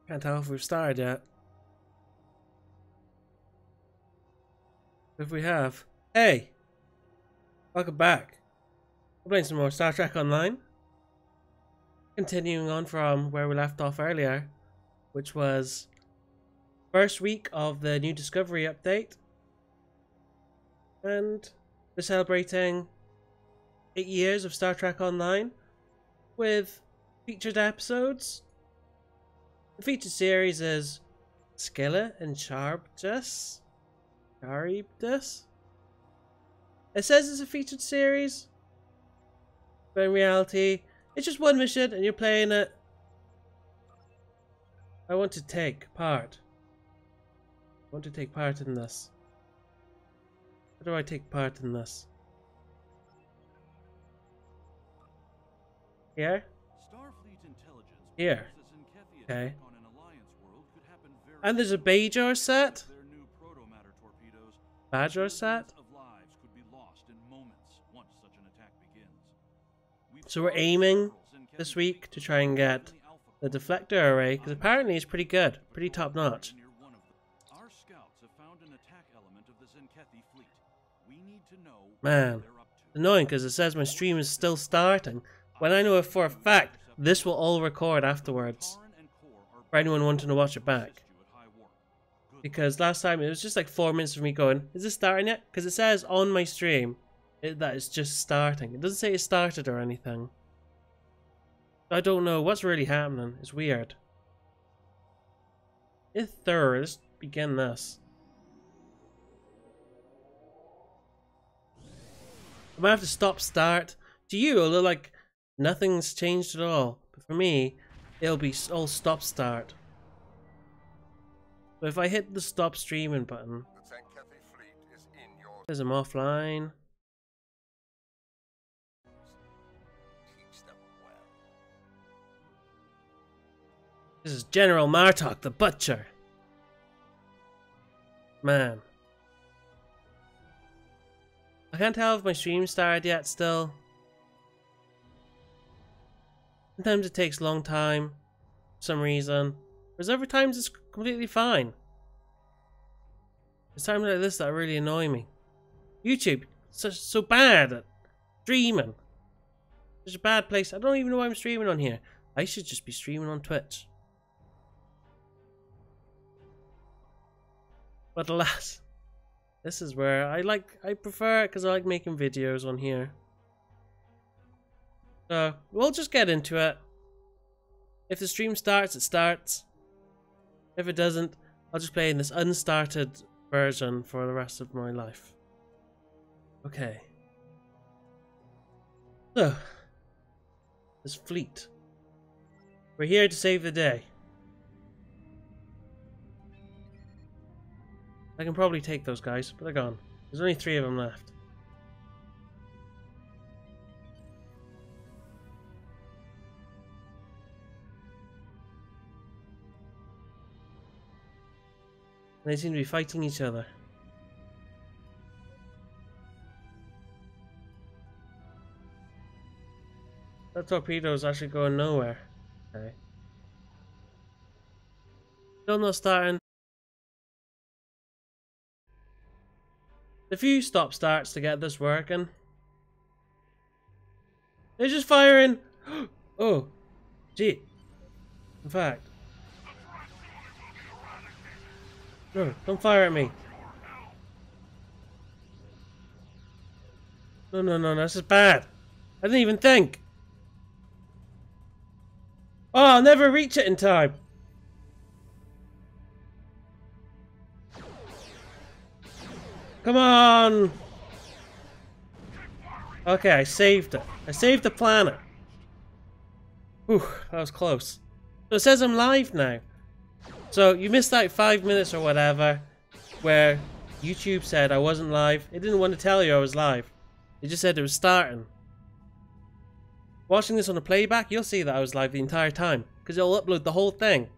Can't tell if we've started yet. If we have, hey, welcome back. We're playing some more Star Trek Online. Continuing on from where we left off earlier, which was first week of the new Discovery update. And we're celebrating 8 years of Star Trek Online with featured episodes. The featured series is Scylla and Charybdis. Charybdis? It says it's a featured series, but in reality, it's just one mission and you're playing it. I want to take part. I want to take part in this. How do I take part in this? Here? Here. Okay. And there's a Bajor set? Bajor set? So we're aiming this week to try and get the deflector array, because apparently it's pretty good, pretty top notch. Man, annoying because it says my stream is still starting, when I know for a fact this will all record afterwards for anyone wanting to watch it back. Because last time it was just like 4 minutes of me going, is this starting yet? Because it says on my stream that it's just starting. It doesn't say it started or anything. I don't know what's really happening. It's weird. Let's begin this. I might have to stop start. To you, it'll look like nothing's changed at all. But for me, it'll be all stop start. But if I hit the stop streaming button, says I'm offline. This is General Martok the Butcher. Man. I can't tell if my stream started yet still. Sometimes it takes a long time for some reason. Whereas other times it's completely fine. It's times like this that really annoy me. YouTube, so bad at streaming. Such a bad place. I don't even know why I'm streaming on here. I should just be streaming on Twitch. But alas, this is where I prefer it because I like making videos on here. So we'll just get into it. If the stream starts, it starts. If it doesn't, I'll just play in this unstarted version for the rest of my life. Okay. So, this fleet. We're here to save the day. I can probably take those guys, but they're gone. There's only 3 of them left. They seem to be fighting each other. That torpedo's actually going nowhere. Okay. Still not starting. A few stop starts to get this working. They're just firing. Oh, gee. In fact, no, don't fire at me. No, this is bad. I didn't even think. Oh, I'll never reach it in time. Come on! Okay, I saved it. I saved the planet. Whew, that was close. So it says I'm live now. So you missed like 5 minutes or whatever where YouTube said I wasn't live. It didn't want to tell you I was live. It just said it was starting. Watching this on a playback, you'll see that I was live the entire time because it'll upload the whole thing.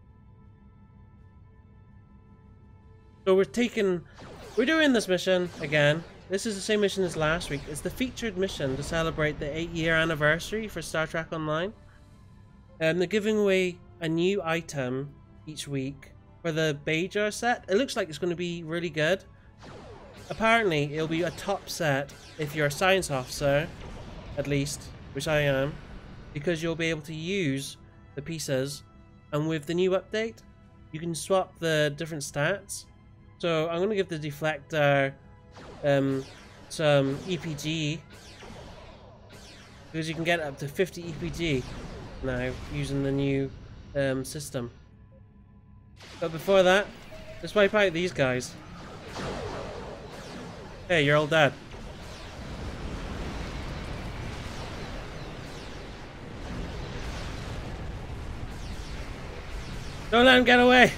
So we're doing this mission again. This is the same mission as last week. It's the featured mission to celebrate the 8-year anniversary for Star Trek Online. They're giving away a new item each week for the Bajor set. It looks like it's going to be really good. Apparently, it'll be a top set if you're a science officer, at least, which I am, because you'll be able to use the pieces, and with the new update, you can swap the different stats. So I'm going to give the deflector some EPG, because you can get up to 50 EPG now using the new system. But before that, let's wipe out these guys. Hey, you're all dead. Don't let him get away.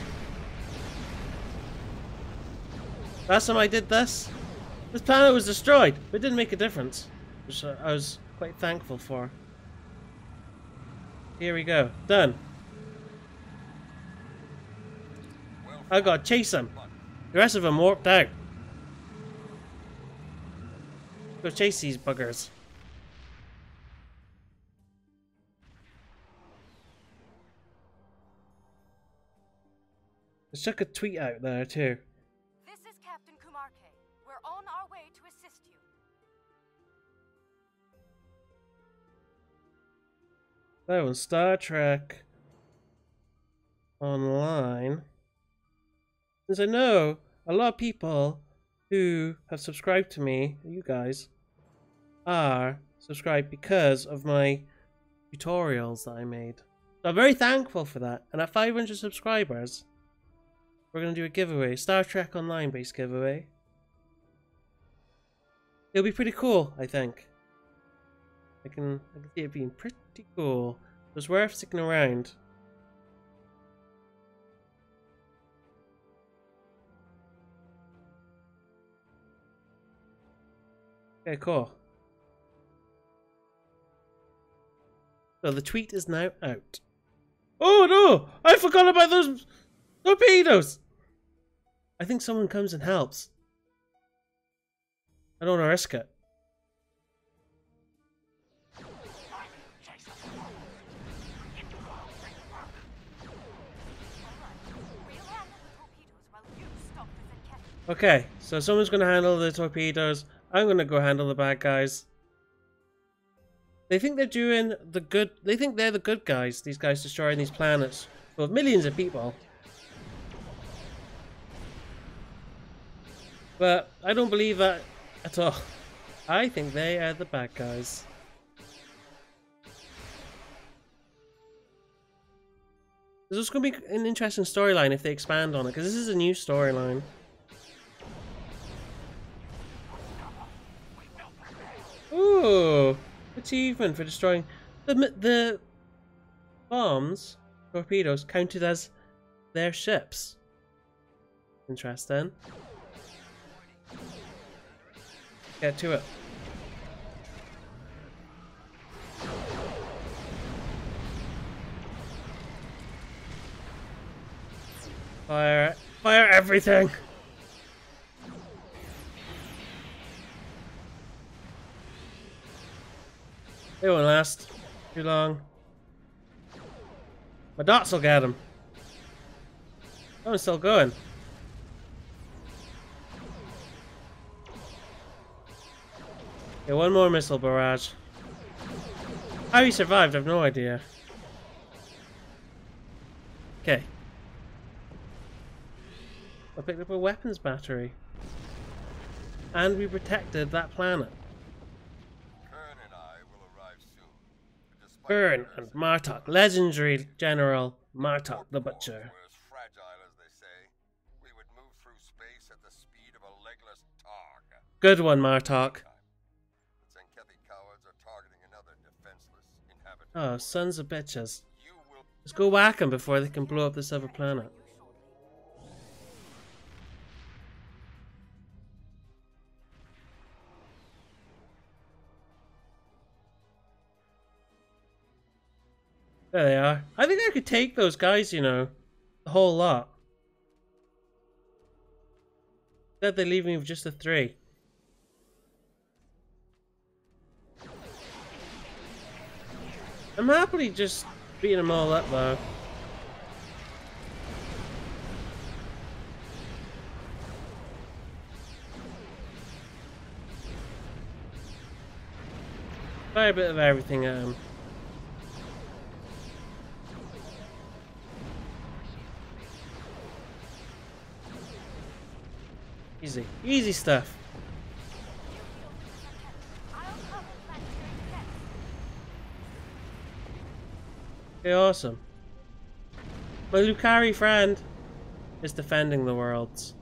Last time I did this planet was destroyed, but it didn't make a difference, which I was quite thankful for. Here we go. Done. I gotta chase him. The rest of them warped out. Go chase these buggers. Let's chuck a tweet out there too. This is Captain Kumarke. We're on our way to assist you. That was Star Trek Online. Since I know a lot of people who have subscribed to me, you guys, are subscribed because of my tutorials that I made. So I'm very thankful for that. And at 500 subscribers, we're going to do a giveaway, Star Trek Online based giveaway. It'll be pretty cool, I think. I can see it being pretty cool. It was worth sticking around. Okay, cool. So the tweet is now out. Oh no! I forgot about those torpedoes! I think someone comes and helps. I don't want to risk it. Okay, so someone's going to handle the torpedoes. I'm going to go handle the bad guys. They think they're doing the good. They think they're the good guys. These guys destroying these planets full of millions of people. But I don't believe that at all. I think they are the bad guys. This is going to be an interesting storyline if they expand on it, because this is a new storyline. Ooh, achievement for destroying the bombs, torpedoes counted as their ships. Interesting. Get to it. Fire everything. It won't last too long. My dots will get him. That one's still going. Okay, one more missile barrage. How he survived, I've no idea. Okay. I picked up a weapons battery. And we protected that planet. Byrne and Martok, legendary General Martok the Butcher. Good one, Martok. Oh, sons of bitches. Let's go whack them before they can blow up this other planet. There they are. I think I could take those guys, you know. The whole lot. Instead they leave me with just the 3. I'm happily just beating them all up though. Fire a bit of everything at him. Easy. Easy stuff. Okay, awesome. My Lucari friend is defending the worlds.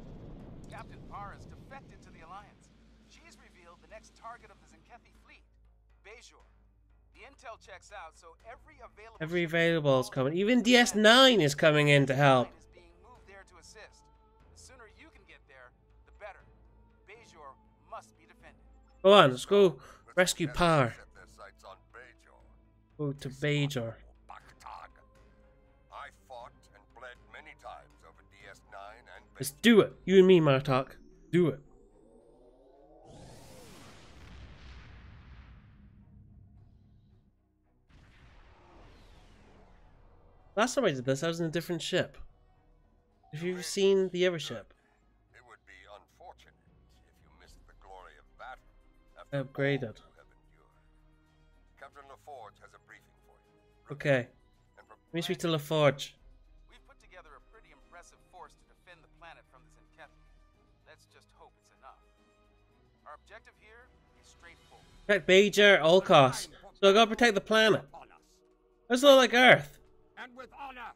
Captain Parr has defected to the Alliance. She's revealed the next target of the Zenkethi fleet, Bajor. The intel checks out, so every available is coming. Even DS9 is coming in to help. Is being moved there to assist. The sooner you can get there, the better. Bajor must be defended. Go on, let's go rescue Parr. Go to Bajor. Let's do it. You and me, Martok. Do it. Last time I did this, I was in a different ship. Have you seen the other ship? It would be unfortunate if you missed the glory of battle after Upgraded. all you have endured. Captain LaForge has a briefing for you. Okay. Let me speak to LaForge. We've put together a pretty impressive force to defend the planet from the Zenkethi. Let's just hope it's enough. Our objective here is straightforward. Protect Bajor at all costs. So I gotta protect the planet. That's not like Earth.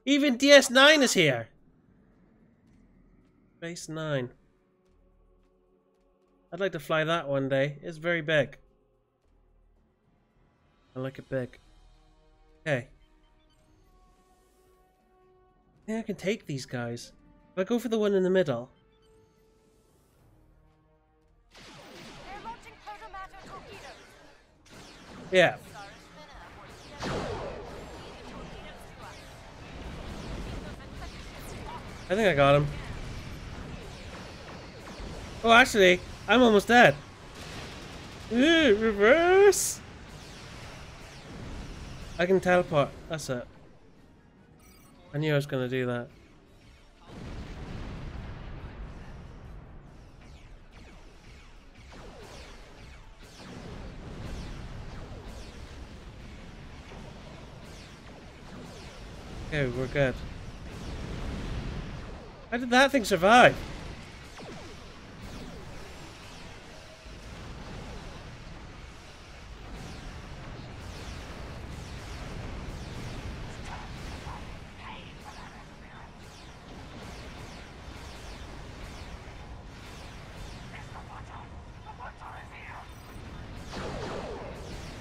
Even DS9 is here. Base 9. I'd like to fly that one day. It's very big. I like it big. Okay. I think I can take these guys. If I go for the one in the middle. They're launching protomatter torpedoes. Yeah. I think I got him. Oh, actually, I'm almost dead. Reverse. I can teleport. That's it. I knew I was going to do that. Okay, we're good. How did that thing survive?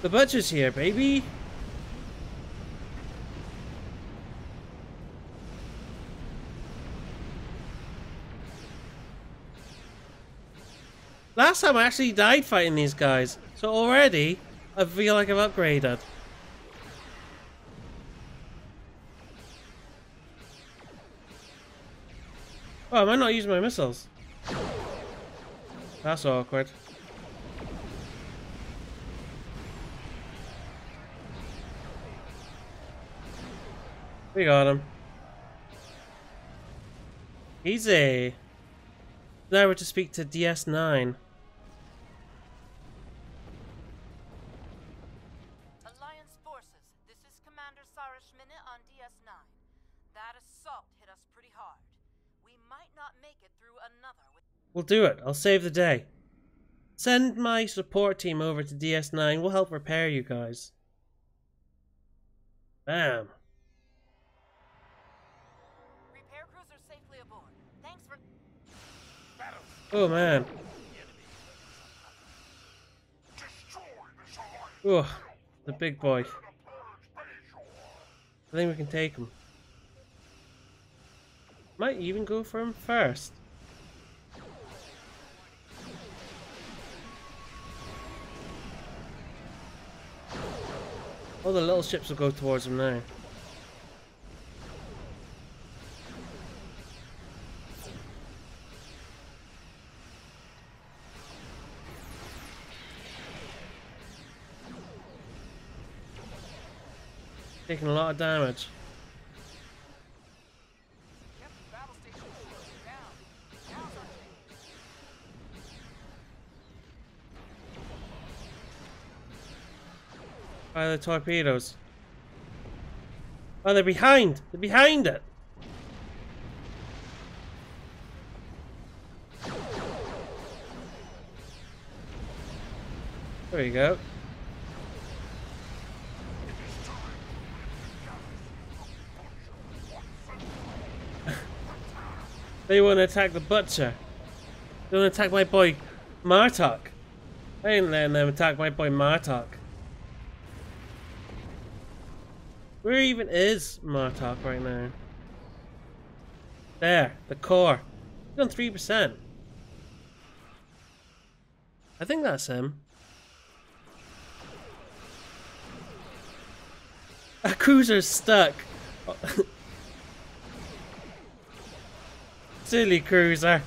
The butcher's here, baby! Last time I actually died fighting these guys, so already I feel like I've upgraded. Oh, am I not using my missiles? That's awkward. We got him. Easy. Now we're to speak to DS9. Alliance forces, this is Commander Sarashmina on DS9. That assault hit us pretty hard. We might not make it through another with... We'll do it. I'll save the day. Send my support team over to DS9. We'll help repair you guys. Bam. Repair cruiser safely aboard. Thanks for... Oh man. Oh, the big boy. I think we can take him. Might even go for him first. All the little ships will go towards him now. Taking a lot of damage. Battle station down. Now's our chance. Fire the torpedoes. Oh, they're behind! They're behind it! There you go. They want to attack the butcher. They want to attack my boy Martok. I ain't letting them attack my boy Martok. Where even is Martok right now? There, the core. He's on 3%. I think that's him. A cruiser's stuck. Silly cruiser.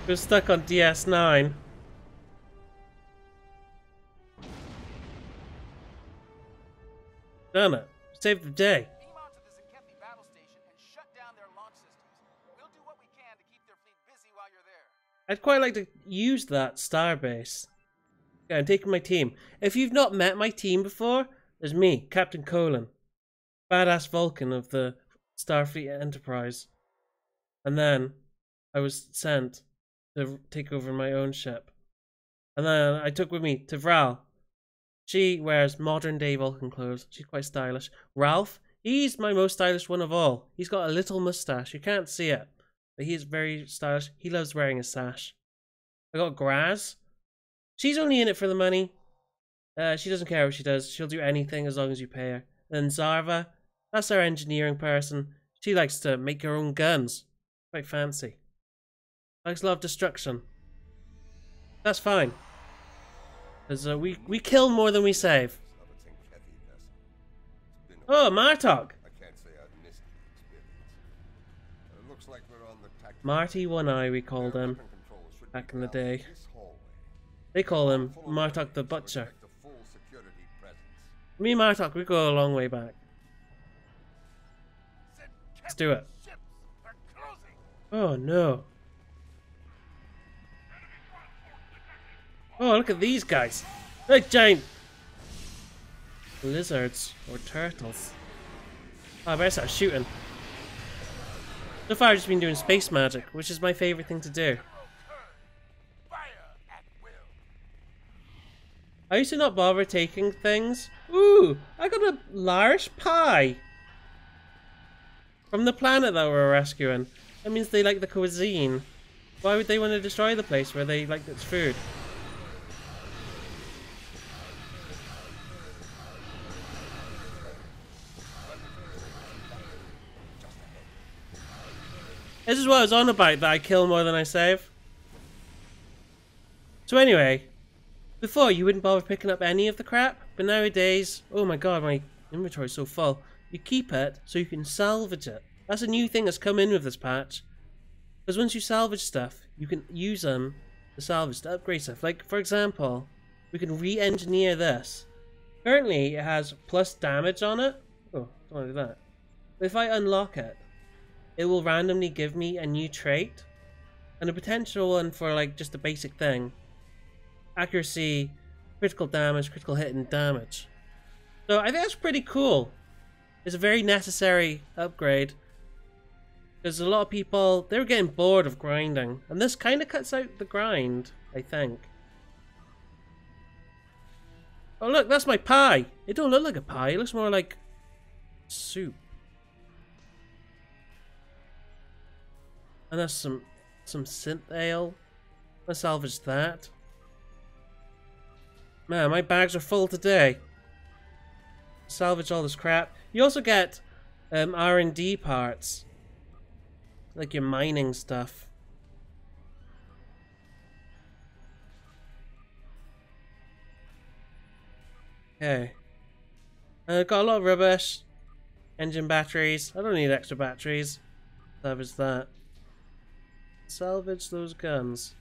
We're stuck on DS9. Done it. Saved the day. Beam onto the Zenkethi battle station and shut down their launch systems. We'll do what we can to keep their fleet busy while you're there. I'd quite like to use that starbase. Okay, I'm taking my team. If you've not met my team before, there's me, Captain Colin. Badass Vulcan of the Starfleet Enterprise. And then I was sent to take over my own ship. And then I took with me to Vral. She wears modern day Vulcan clothes. She's quite stylish. Ralph, he's my most stylish one of all. He's got a little mustache. You can't see it, but he is very stylish. He loves wearing a sash. I got Graz. She's only in it for the money. She doesn't care what she does. She'll do anything as long as you pay her. Then Zarva, that's our engineering person. She likes to make her own guns. Quite fancy. Likes a lot of destruction. That's fine. Because we kill more than we save. Oh, Martok! I can't say I've missed the experience. It looks like we're on the tactical. Marty One Eye, we called him back in the day. They call him Martok the Butcher. Me and Martok, we go a long way back. Let's do it. Oh no. Oh, look at these guys. They're giant lizards or turtles. Oh, I better start shooting. So far I've just been doing space magic, which is my favourite thing to do. I used to not bother taking things. Ooh, I got a large pie from the planet that we're rescuing. That means they like the cuisine. Why would they want to destroy the place where they like its food? This is what I was on about, that I kill more than I save. So anyway, before you wouldn't bother picking up any of the crap, but nowadays, oh my god, my inventory's so full. You keep it so you can salvage it. That's a new thing that's come in with this patch. Because once you salvage stuff, you can use them to salvage, to upgrade stuff. Like, for example, we can re-engineer this. Currently, it has plus damage on it. Oh, don't want to do that. But if I unlock it, it will randomly give me a new trait. And a potential one for, like, just a basic thing. Accuracy, critical damage, critical hit, and damage. So I think that's pretty cool. It's a very necessary upgrade. Because a lot of people, they were getting bored of grinding. And this kind of cuts out the grind, I think. Oh look, that's my pie. It don't look like a pie, it looks more like soup. And that's some synth ale. Let's salvage that. Man, my bags are full today. Salvage all this crap. You also get R&D parts. Like your mining stuff. Okay. Got a lot of rubbish. Engine batteries. I don't need extra batteries. Salvage that. Salvage those guns.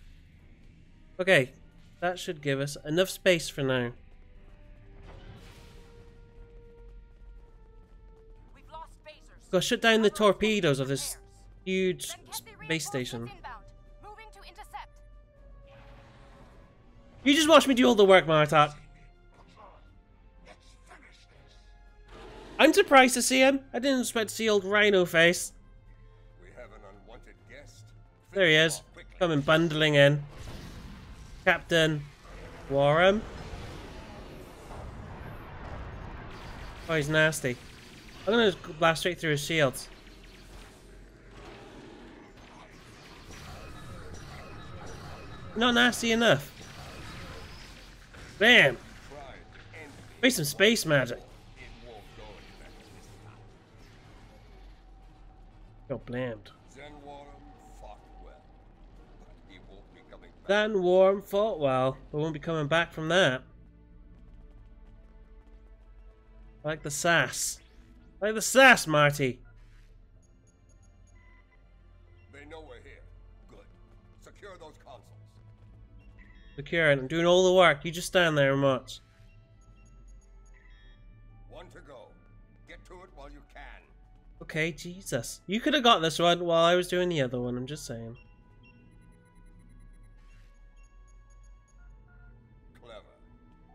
Okay. That should give us enough space for now. We've lost phasers. Go shut down the torpedoes of this huge Zenkethi space station. reinforcements inbound. Moving to intercept. You just watch me do all the work, Martok. I'm surprised to see him. I didn't expect to see old Rhino face. We have an unwanted guest. There he is. Coming bundling in. Captain Warham. Oh, he's nasty. I'm gonna just blast straight through his shields. Not nasty enough. Bam! Face some space magic. Got blamed. Then Warm fought well, but won't be coming back from that. I like the sass. I like the sass, Marty. They know we're here. Good. Secure those consoles. Securing. I'm doing all the work. You just stand there and watch. One to go. Get to it while you can. Okay, Jesus. You could have got this one while I was doing the other one. I'm just saying. Clever.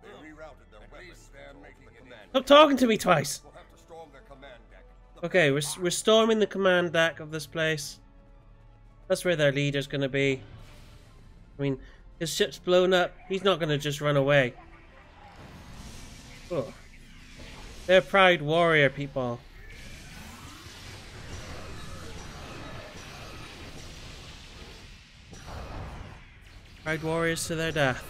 They rerouted their weapons. They're making a command. Stop talking to me twice. We'll have to storm their command deck. Okay, we're storming the command deck of this place. That's where their leader's gonna be. I mean, his ship's blown up. He's not gonna just run away. Oh. They're proud warrior people. Proud warriors to their death.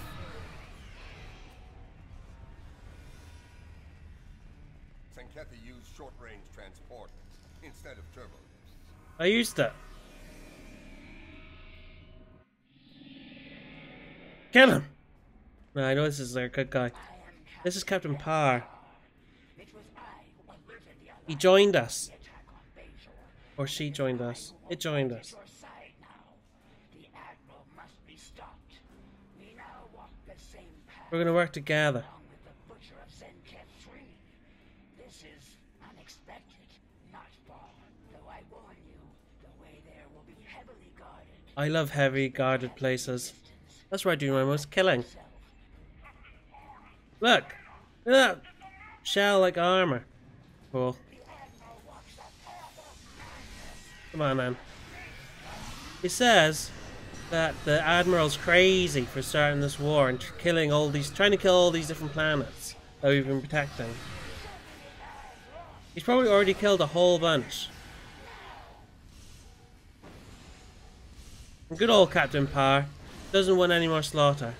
Sankethi used short-range transport instead of turbo. I used it. Kill him! No, I know this is our good guy. This is Captain Parr. He joined us. Or she joined us. It joined us. We're gonna work together. This is unexpected, not far. Though I warn you, the way there will be heavily guarded. I love heavy guarded places. That's where I do my most killing. Look! Look at that! Shell like armor. Cool. Come on, man. He says that the Admiral's crazy for starting this war and killing all these, trying to kill all these different planets that we've been protecting. He's probably already killed a whole bunch. And good old Captain Parr doesn't want any more slaughter.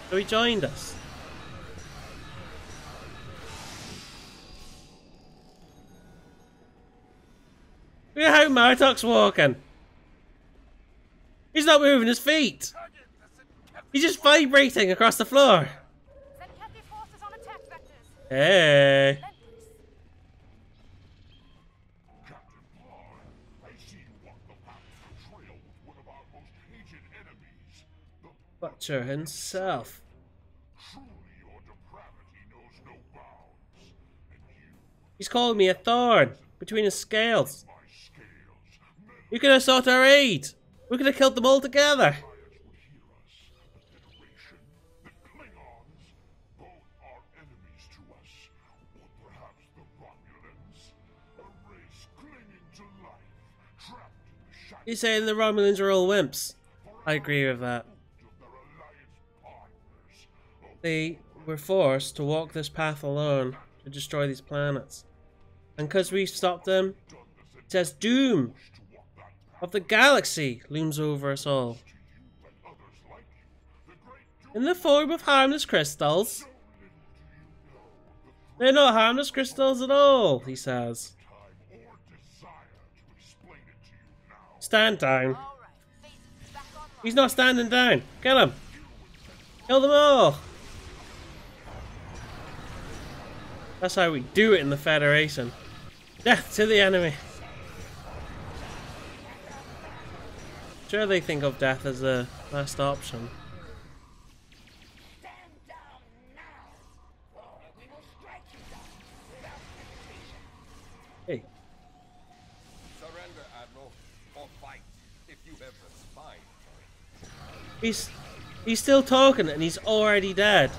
So he joined us. Look at how Martok's walking. He's not moving his feet. He's just vibrating across the floor. Sankethi forces on attack vectors. Hey. Captain Parr, I see you walk the path of betrayal with one of our most hated enemies. The Butcher himself. truly your depravity knows no bounds. And you, He's calling me a thorn between his scales. my scales, men You could have sought our aid. We could have killed them all together. riots would hear us. The Federation, the Klingons, both are enemies to us. Or perhaps the Romulans, a race clinging to life, trapped in the shadows He's saying the Romulans are all wimps. I agree with that. of their alliance partners. They were forced to walk this path alone to destroy these planets. And because we stopped them, it says doom of the galaxy looms over us all. In the form of harmless crystals. They're not harmless crystals at all, he says. Stand down. All right, phases back online. He's not standing down. Kill him. Kill them all. That's how we do it in the Federation. Death to the enemy. Sure, they think of death as the last option. Stand down now, or we will strike you down without hesitation. Hey, Surrender, Admiral, or fight if you have the spine for He's still talking and he's already dead.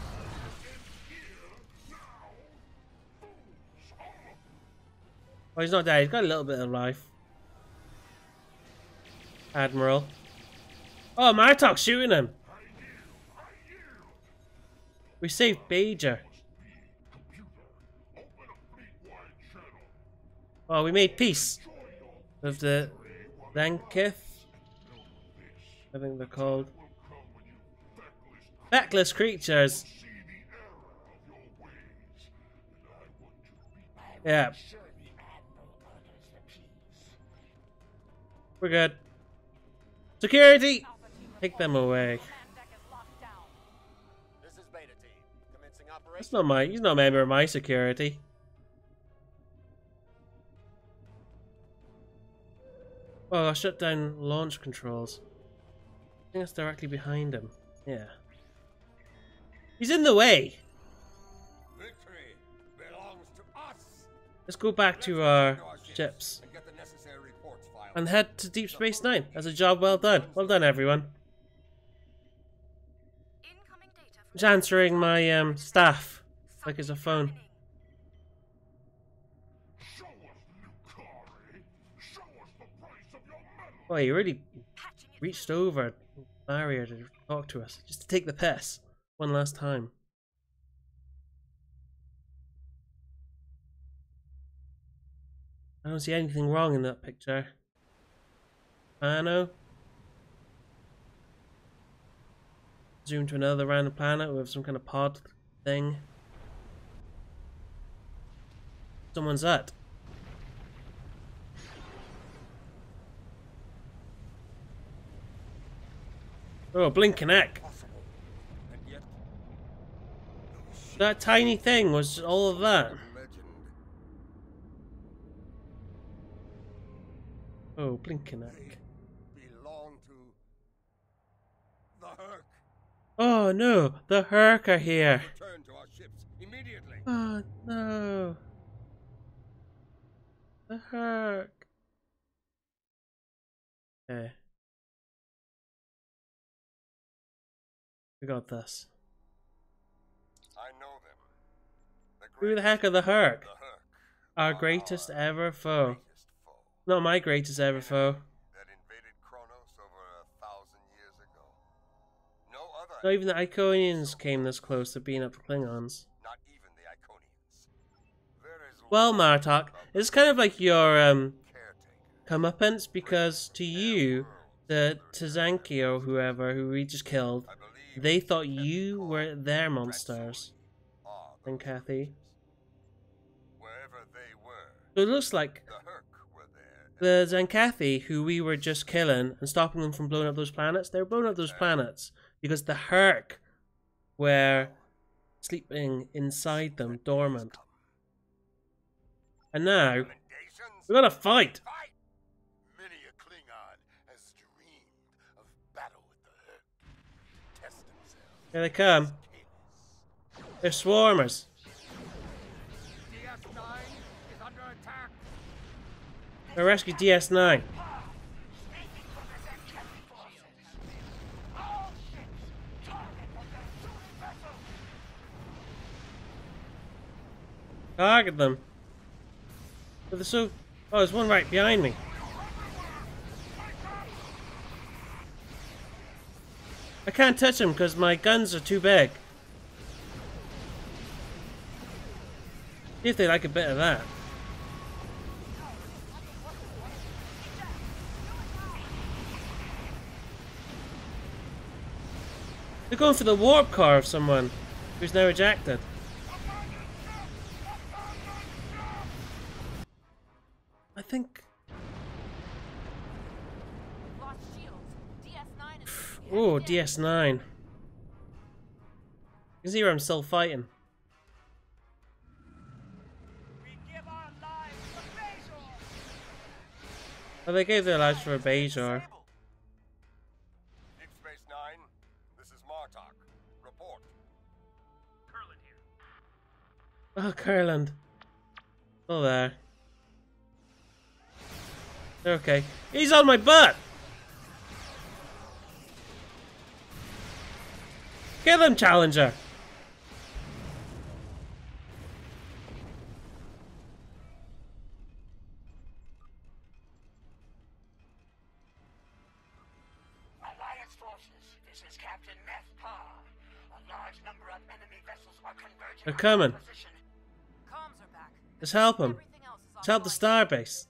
Oh, he's not dead. He's got a little bit of life. Admiral. Oh, Martok's shooting him. We saved Bajor. Oh, we made peace with the Zankith. I think they're called. Feckless creatures. Yeah. We're good. Security! Take them away. This is Beta Team. Commencing operation. That's not my, he's not a member of my security. Oh, I shut down launch controls. I think it's directly behind him. Yeah. He's in the way! Victory belongs to us. Let's go back to our ships. And get the necessary reports filed. And head to Deep Space Nine. That's a job well done. Well done, everyone. Incoming data from Just answering my staff like it's a phone. Show us, Lucari. Show us the price of your medal. Oh, he really patching it reached over the barrier to talk to us, just to take the piss one last time. I don't see anything wrong in that picture. Pano. Zoom to another random planet with some kind of pod thing. Someone's at. Oh, blinking heck. And yet, That tiny thing was all of that. legend. Oh, blinking heck. Belong to the Herc. Oh no, the Herc are here. Return to our ships immediately. Oh no. The Herc. Okay. We got this. I know them. Who the heck are the Herc? The Herc. Our greatest ever foe. Greatest foe Not my greatest ever foe. that invaded Kronos over 1,000 years ago. No other. Not even the Iconians came this close to being up the Klingons. Not even the Iconians. There is Well, Martok, it's kind of like your caretaker. comeuppance, because to you, the Tzanki or whoever who we just killed, I believe they thought you were their monsters. are And those Kathy. creatures. Wherever they were, So it looks like the Herc were there. the Zancathi, who we were just killing and stopping them from blowing up those planets, they were blowing up those planets because the Herc were sleeping inside them, dormant. And now, Recommendations? we gotta fight! Fight! Many a Klingon has dreamed of battle with the Herc. Test themselves. Here they come. They're swarmers. DS9 is under attack. They rescue DS9. Target them. But they're so... Oh, there's one right behind me. I can't touch him because my guns are too big. See if they like a bit of that. They're going for the warp core of someone who's now ejected. I think... lost shields. DS9 is Oh, DS9. You can see where I'm still fighting. We give our lives for Bajor. Oh, they gave their lives for a Bajor. Disabled. Deep Space Nine, this is Martok. Report. Curlin here. Oh, Kurland. Still there. Okay. He's on my butt! Kill him, Challenger! Alliance forces, this is Captain Meth Parr. A large number of enemy vessels are converging. They're coming. Comms are back. Let's help him. Everything else is Let's help the offline. starbase.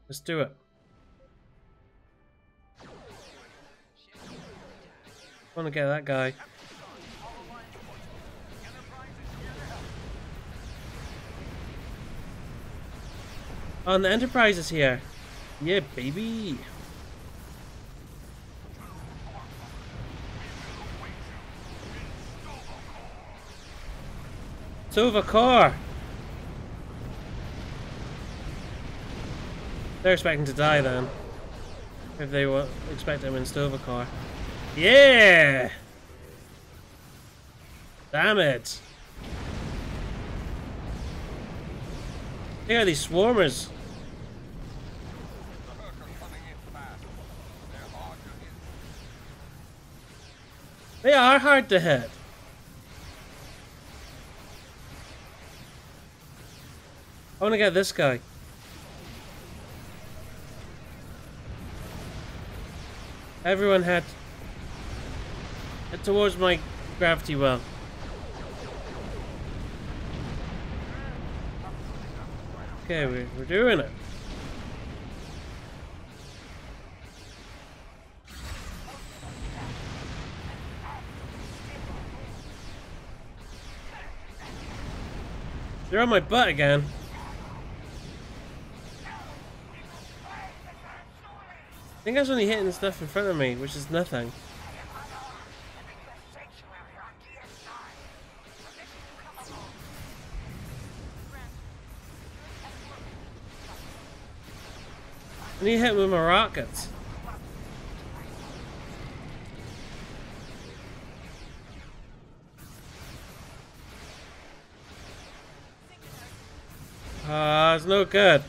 Let's do it. I want to get that guy. Oh, and the Enterprise is here. Yeah, baby. Sova core. They're expecting to die then. If they were expect him in Stovacore. Yeah! Damn it! Look at these swarmers. They are hard to hit. I want to get this guy. Everyone head towards my gravity well. Okay, we're doing it. They're on my butt again. I think I was only hitting stuff in front of me, which is nothing. I need to hit with my rockets. Ah, it's no good.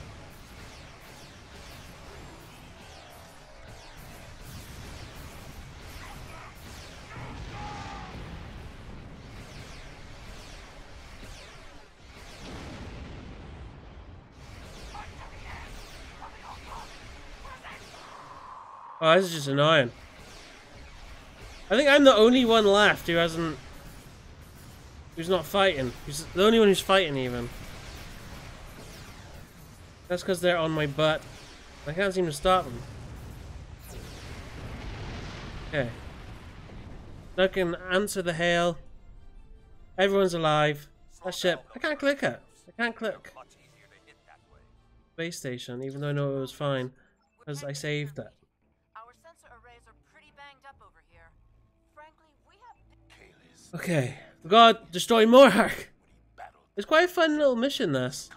Oh, this is just annoying. I think I'm the only one left who hasn't... who's not fighting. Who's the only one who's fighting, even. That's because they're on my butt. I can't seem to stop them. Okay. I can answer the hail. Everyone's alive. That ship. I can't click it. I can't click. Space station, even though I know it was fine. Because I saved it. Okay, we gotta destroy more. It's quite a fun little mission, this.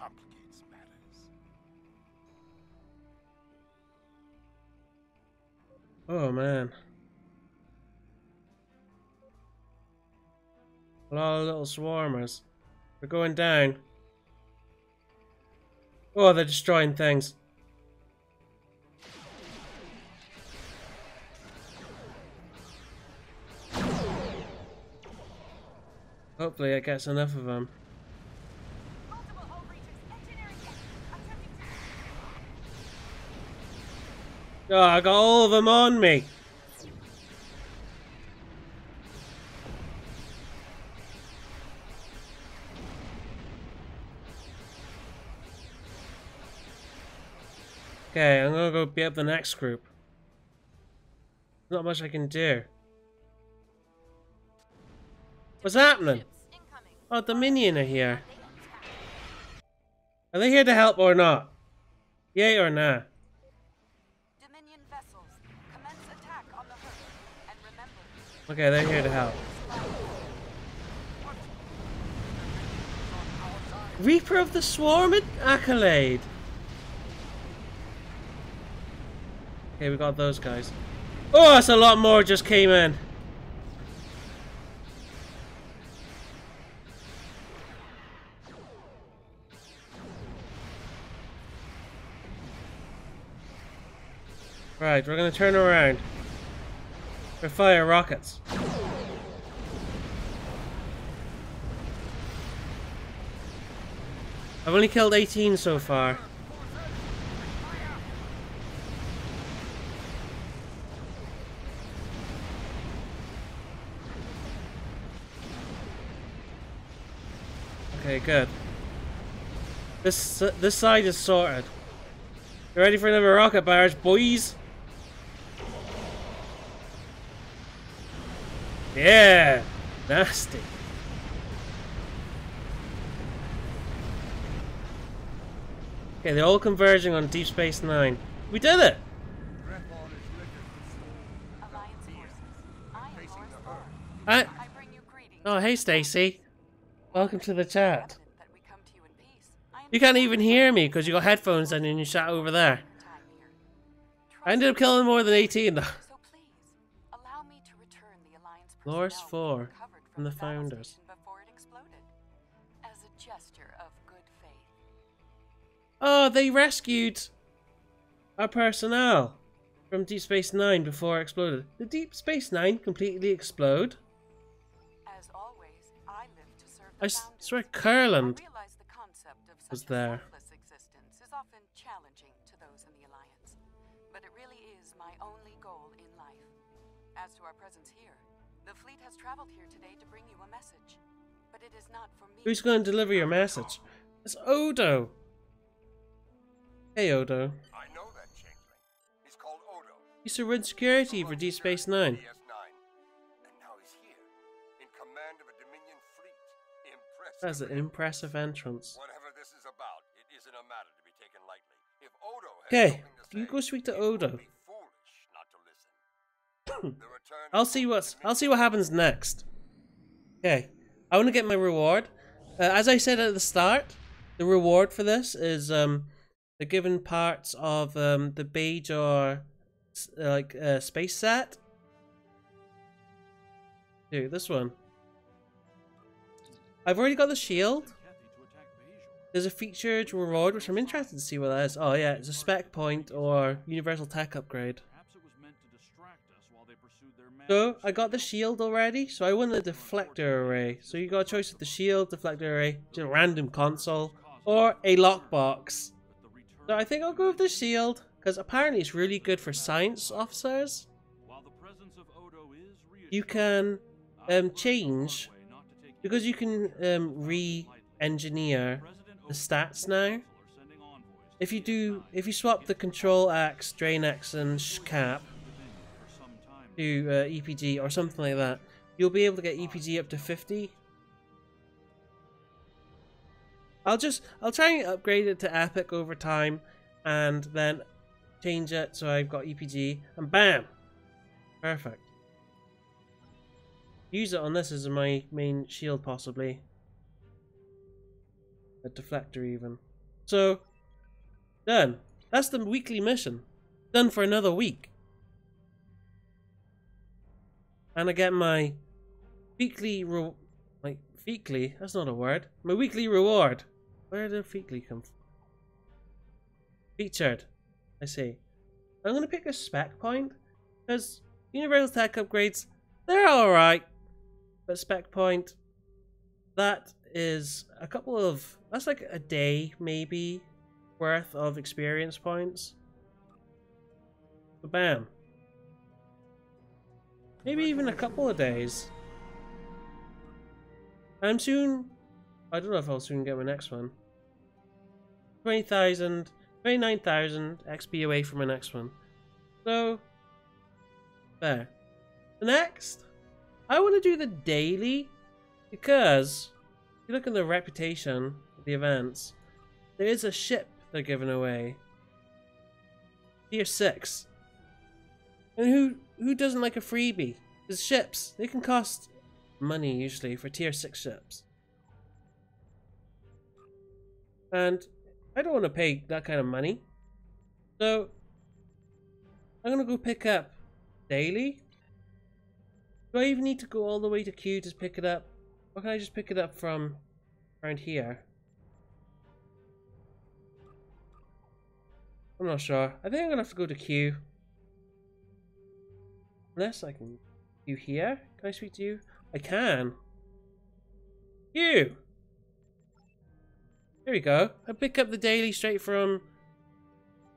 Oh man. A lot of little swarmers. They're going down. Oh, they're destroying things. Hopefully it gets enough of them. Oh, I got all of them on me. Okay, I'm gonna go beat up the next group. Not much I can do. What's happening? Oh, Dominion are here. Are they here to help or not? Yay or nah? Dominion vessels, commence attack on the herd, and remember. Okay, they're here to help. Reaper of the Swarm accolade. Okay, we got those guys. Oh, that's a lot more just came in. Right, we're gonna turn around. We fire rockets. I've only killed 18 so far. Okay, good. This side is sorted. You ready for another rocket barrage, boys? Yeah, nasty. Okay, they're all converging on Deep Space Nine. We did it! Alliance forces, I am Loris Thor. I I bring you greetings. oh, hey, Stacy. Welcome to the chat. Evident that we come to you in peace. I You can't even hear me because you got headphones in and you sat over there. time here. I ended up killing more than 18 though. So please, allow me to return the Alliance Loris personnel 4 we recovered from the battle founders. station before it exploded, as a gesture of good faith. Oh, they rescued our personnel from Deep Space Nine before it exploded. Did Deep Space Nine completely explode? As always, I live to serve I the founders. swear Kurland I realize the concept of was such a there. selfless existence is often challenging to those in the Alliance, but it really is my only goal in life. As to our presence here, the fleet has traveled here today to bring you a message, but it is not for me. Who's going to deliver your message? It's Odo. Hey, Odo. I know that changeling. He's called Odo. He's to run security for Deep Space Nine. DS9. And now he's here, in command of a Dominion fleet. Impressive. That's an impressive entrance. Whatever this is about, it isn't a matter to be taken lightly. If Odo has Okay, something to you say, go speak to it would Odo. be foolish not to listen. The return I'll see what happens next. Okay, I want to get my reward. As I said at the start, the reward for this is the given parts of the Bajor space set. Dude, this one. I've already got the shield. There's a featured reward which I'm interested to see what that is. Oh yeah, it's a spec point or universal tech upgrade. So I got the shield already, so I won the deflector array. So you got a choice of the shield, deflector array, just a random console, or a lockbox. So I think I'll go with the shield, because apparently it's really good for science officers. You can change, because you can re-engineer the stats now. If you swap the Control Axe, Drain Axe, and Cap to EPG or something like that, you'll be able to get EPG up to 50. I'll try and upgrade it to Epic over time, and then change it so I've got EPG, and bam, perfect. Use it on this as my main shield, possibly a deflector even. So done. That's the weekly mission. Done for another week. And I get my weekly weekly, that's not a word. My weekly reward. Where did weekly come from? Featured. I see. I'm gonna pick a spec point, because universal tech upgrades, they're alright. But spec point, that is that's like a day maybe worth of experience points. But bam. Maybe even a couple of days. I don't know if I'll soon get my next one. 20,000, 29,000 XP away from my next one. So, there. The next, I want to do the daily, because if you look at the reputation of the events, there is a ship they're giving away. Tier 6. And who doesn't like a freebie? There's ships. They can cost money usually for tier 6 ships. And I don't want to pay that kind of money. So I'm going to go pick up daily. Do I even need to go all the way to Q to pick it up? Or can I just pick it up from around here? I'm not sure. I think I'm going to have to go to Q. Unless I can... You here? Can I speak to you? I can. You! Here we go. I pick up the daily straight from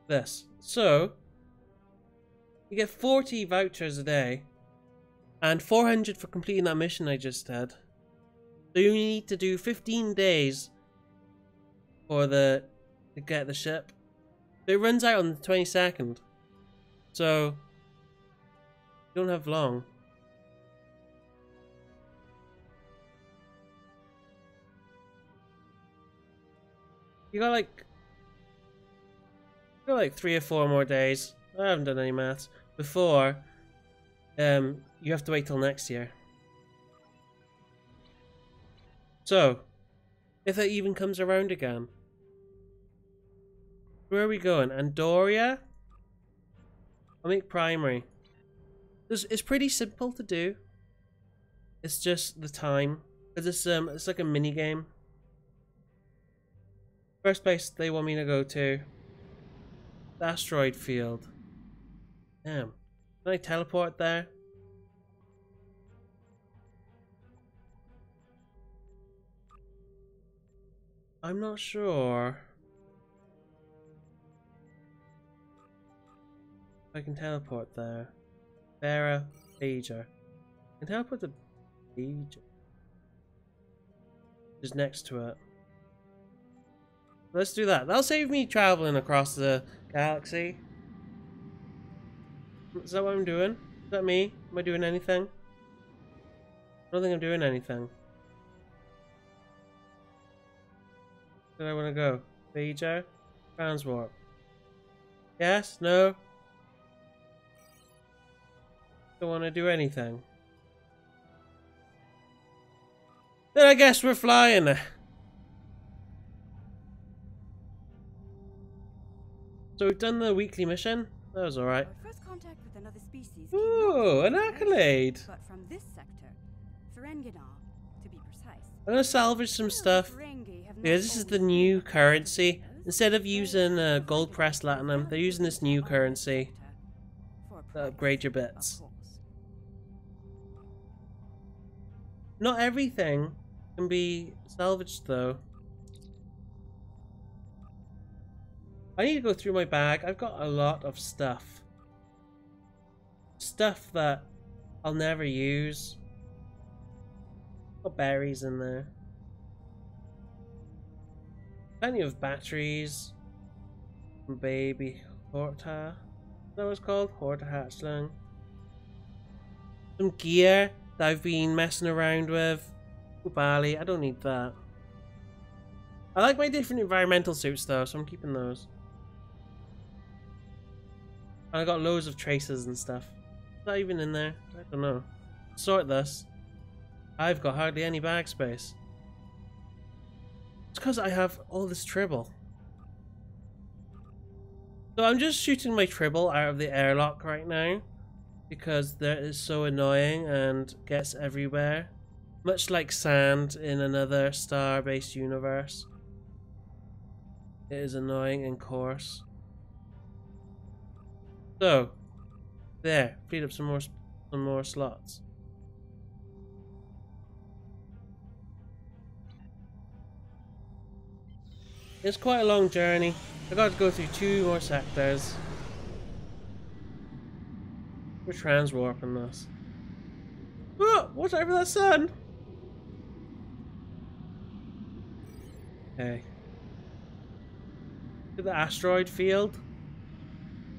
this. So, you get 40 vouchers a day. And 400 for completing that mission I just had. So you need to do 15 days for to get the ship. But it runs out on the 22nd. So you don't have long. You got like 3 or 4 more days. I haven't done any maths. Before you have to wait till next year. So, if it even comes around again. Where are we going? Andoria? I'll make primary. It's pretty simple to do. It's just the time. It's like a mini game. First place they want me to go to. The asteroid field. Damn. Can I teleport there? I'm not sure. If I can teleport there. Farah, Pager. I can teleport to Pager. Just next to it. Let's do that. That'll save me traveling across the galaxy. Is that what I'm doing? Is that me? Am I doing anything? I don't think I'm doing anything. Where do I want to go? Pager? Transwarp. Yes? No? Don't want to do anything. Then I guess we're flying. So we've done the weekly mission. That was alright. First contact with another species. Ooh, an accolade. But from this sector, Ferenginar, to be precise. I'm gonna salvage some stuff. Yeah, this is the new currency. Instead of using gold pressed platinum, they're using this new currency to upgrade your bits. Not everything can be salvaged though. I need to go through my bag. I've got a lot of stuff. Stuff that I'll never use. Got berries in there. Plenty of batteries. Baby Horta. Is that what it's called? Horta hatchling. Some gear that I've been messing around with. Bali. I don't need that. I like my different environmental suits though, so I'm keeping those. I got loads of traces and stuff. Is that even in there? I don't know. Sort this. I've got hardly any bag space. It's because I have all this tribble. So I'm just shooting my tribble out of the airlock right now. Because that is so annoying and gets everywhere. Much like sand in another star-based universe. It is annoying and coarse. So, there, feed up some more slots. It's quite a long journey. I got to go through 2 more sectors. We're transwarping this. Oh, watch out for that sun! Okay. To the asteroid field.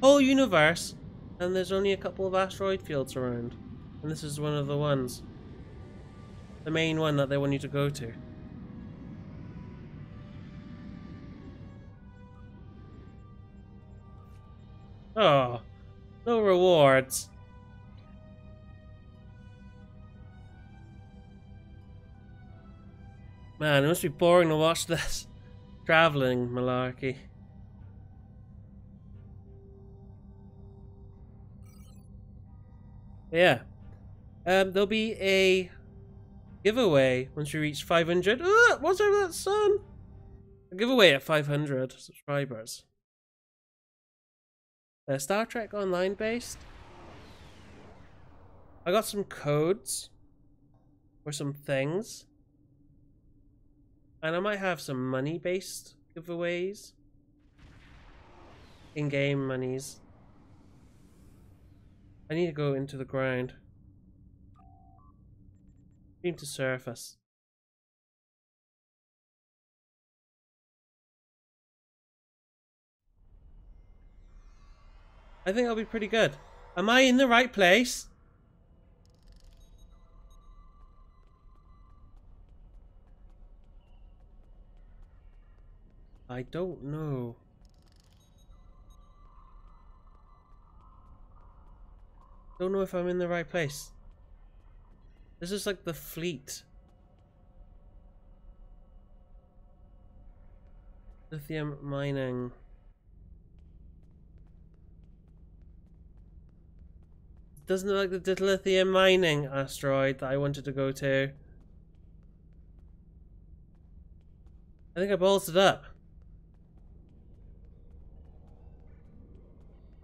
Whole universe, and there's only a couple of asteroid fields around. And this is one of the ones. The main one that they want you to go to. Oh, no rewards. Man, it must be boring to watch this traveling malarkey. Yeah. There'll be a giveaway once we reach 500. What's over that sun? A giveaway at 500 subscribers. Star Trek Online based. I got some codes for some things. And I might have some money-based giveaways. In-game monies. I need to go into the ground. Stream to surface. I think I'll be pretty good. Am I in the right place? I don't know. Don't know if I'm in the right place. This is like the fleet. Lithium mining. Doesn't look like the lithium mining asteroid that I wanted to go to. I think I ballsed it up.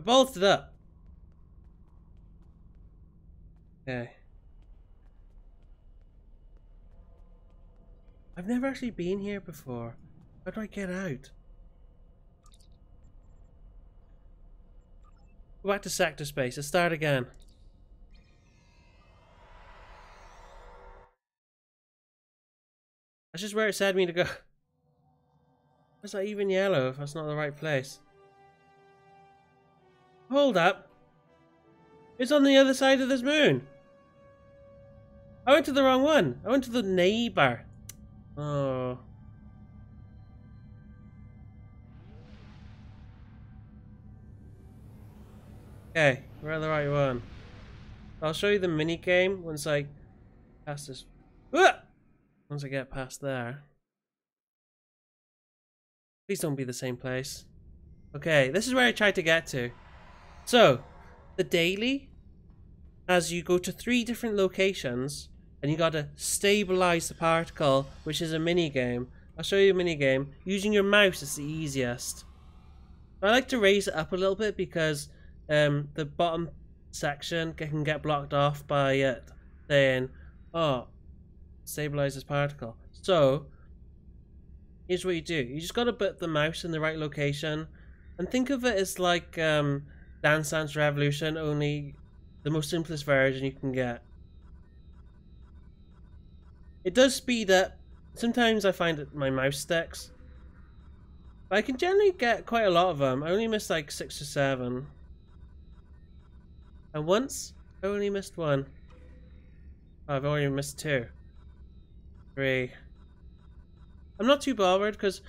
I ballsed it up. Okay. I've never actually been here before. How do I get out? Go back to sector space. Let's start again. That's just where it said me to go. Why's that even yellow if that's not the right place? Hold up. It's on the other side of this moon. I went to the wrong one. I went to the neighbor. Oh. Okay, we're at the right one. I'll show you the mini game once I pass this. Once I get past there. Please don't be the same place. Okay, this is where I tried to get to. So, the daily, as you go to 3 different locations, and you gotta stabilize the particle, which is a mini game. I'll show you a mini game. Using your mouse is the easiest. I like to raise it up a little bit because the bottom section can get blocked off by it saying, oh, stabilize this particle. So, here's what you do. You just gotta put the mouse in the right location, and think of it as like Dance Dance Revolution, only the most simplest version you can get. It does speed up. Sometimes I find that my mouse sticks, but I can generally get quite a lot of them. I only missed like 6 or 7. And once, I only missed 1. Oh, I've already missed 2. 3. I'm not too bothered because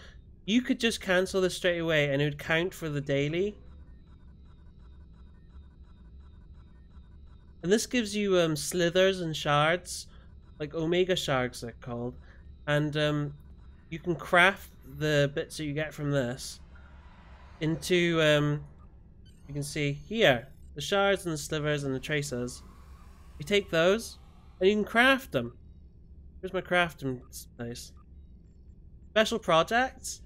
you could just cancel this straight away and it would count for the daily. And this gives you slithers and shards, like Omega shards they're called. And you can craft the bits that you get from this into, you can see here, the shards and the slivers and the tracers. You take those and you can craft them. Here's my crafting place. Special projects,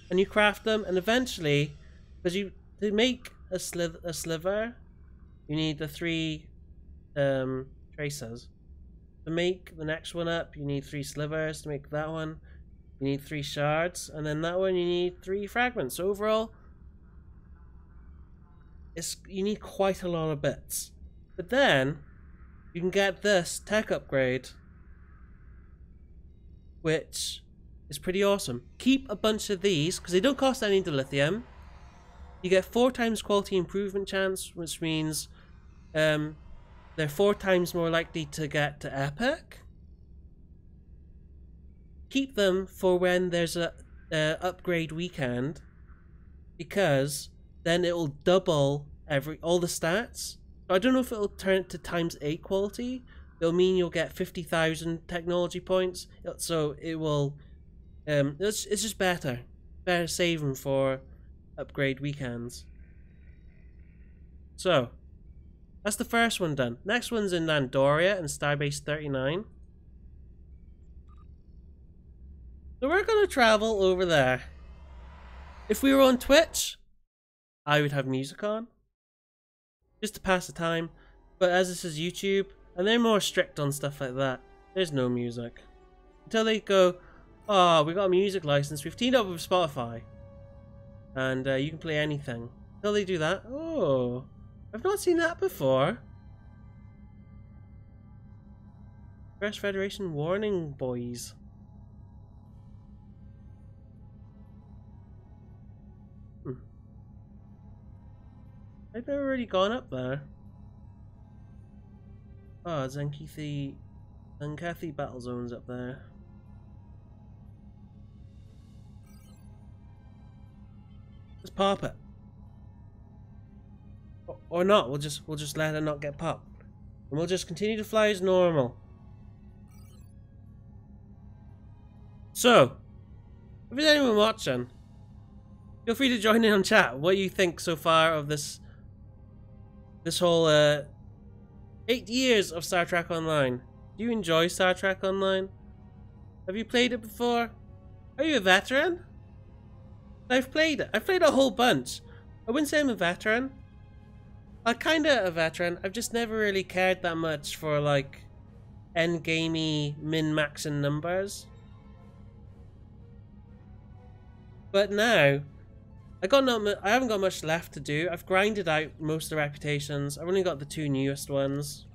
and you craft them, and eventually, because to make a sliver, you need the 3 tracers. To make the next one up, you need 3 slivers. To make that one, you need 3 shards, and then that one you need 3 fragments. So overall, you need quite a lot of bits. But then you can get this tech upgrade, which is pretty awesome. Keep a bunch of these because they don't cost any dilithium. You get 4 times quality improvement chance, which means they're 4 times more likely to get to epic. Keep them for when there's a upgrade weekend, because then it will double all the stats. So I don't know if it'll turn it to times 8 quality. It'll mean you'll get 50,000 technology points. So it will. It's just better saving for upgrade weekends. So that's the first one done. Next one's in Landoria and Starbase 39. So we're gonna travel over there. If we were on Twitch, I would have music on just to pass the time. But as this is YouTube, And they're more strict on stuff like that. There's no music. Until they go, oh, we got a music license. We've teamed up with Spotify. And you can play anything. Until they do that. Oh, I've not seen that before. Press Federation warning, boys. I've never really gone up there. Oh, Zankethi battle zone's up there. Let's pop it. Or not, we'll just let it not get popped. And we'll just continue to fly as normal. So, if there's anyone watching, feel free to join in on chat. What you think so far of this whole 8 years of Star Trek Online. Do you enjoy Star Trek Online? Have you played it before? Are you a veteran? I've played it. I've played a whole bunch. I wouldn't say I'm a veteran. I'm kinda a veteran. I've just never really cared that much for like endgamey min-maxing numbers. But now I haven't got much left to do. I've grinded out most of the reputations. I've only got the 2 newest ones.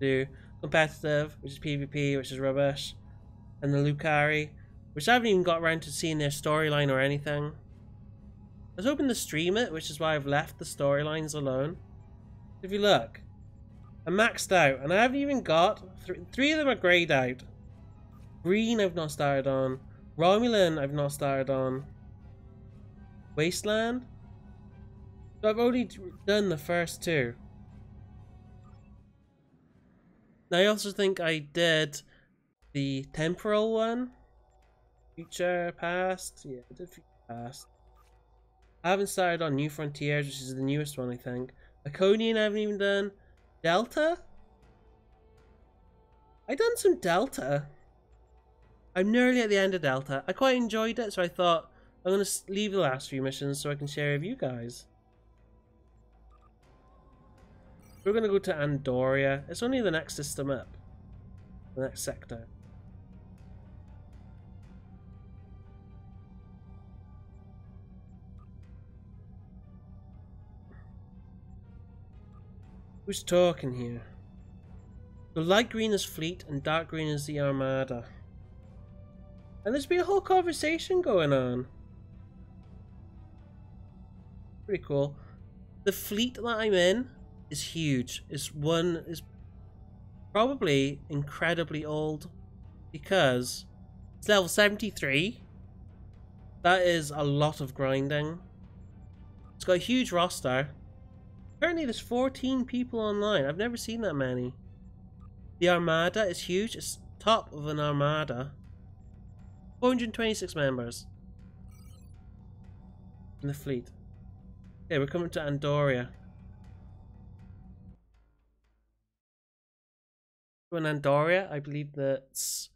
Do competitive, which is PvP, which is rubbish, and the Lucari, which I haven't even got around to seeing their storyline or anything. I was hoping to stream it, which is why I've left the storylines alone. If you look, I'm maxed out, and I haven't even got 3 of them are grayed out. Green I've not started on. Romulan I've not started on. Wasteland? So I've only done the first 2. Now I also think I did the temporal one. Future Past? Yeah, I did Future Past. I haven't started on New Frontiers, which is the newest one I think. Iconian I haven't even done. Delta? I done some Delta. I'm nearly at the end of Delta. I quite enjoyed it, so I thought I'm going to leave the last few missions so I can share with you guys. We're going to go to Andoria. It's only the next system up. The next sector. Who's talking here? The light green is fleet and dark green is the armada. And there's been a whole conversation going on. Pretty cool. The fleet that I'm in is huge. Is probably incredibly old because it's level 73. That is a lot of grinding. It's got a huge roster. Apparently there's 14 people online. I've never seen that many. The armada is huge. It's top of an armada. 426 members in the fleet. Okay, we're coming to Andoria. So in Andoria, I believe that's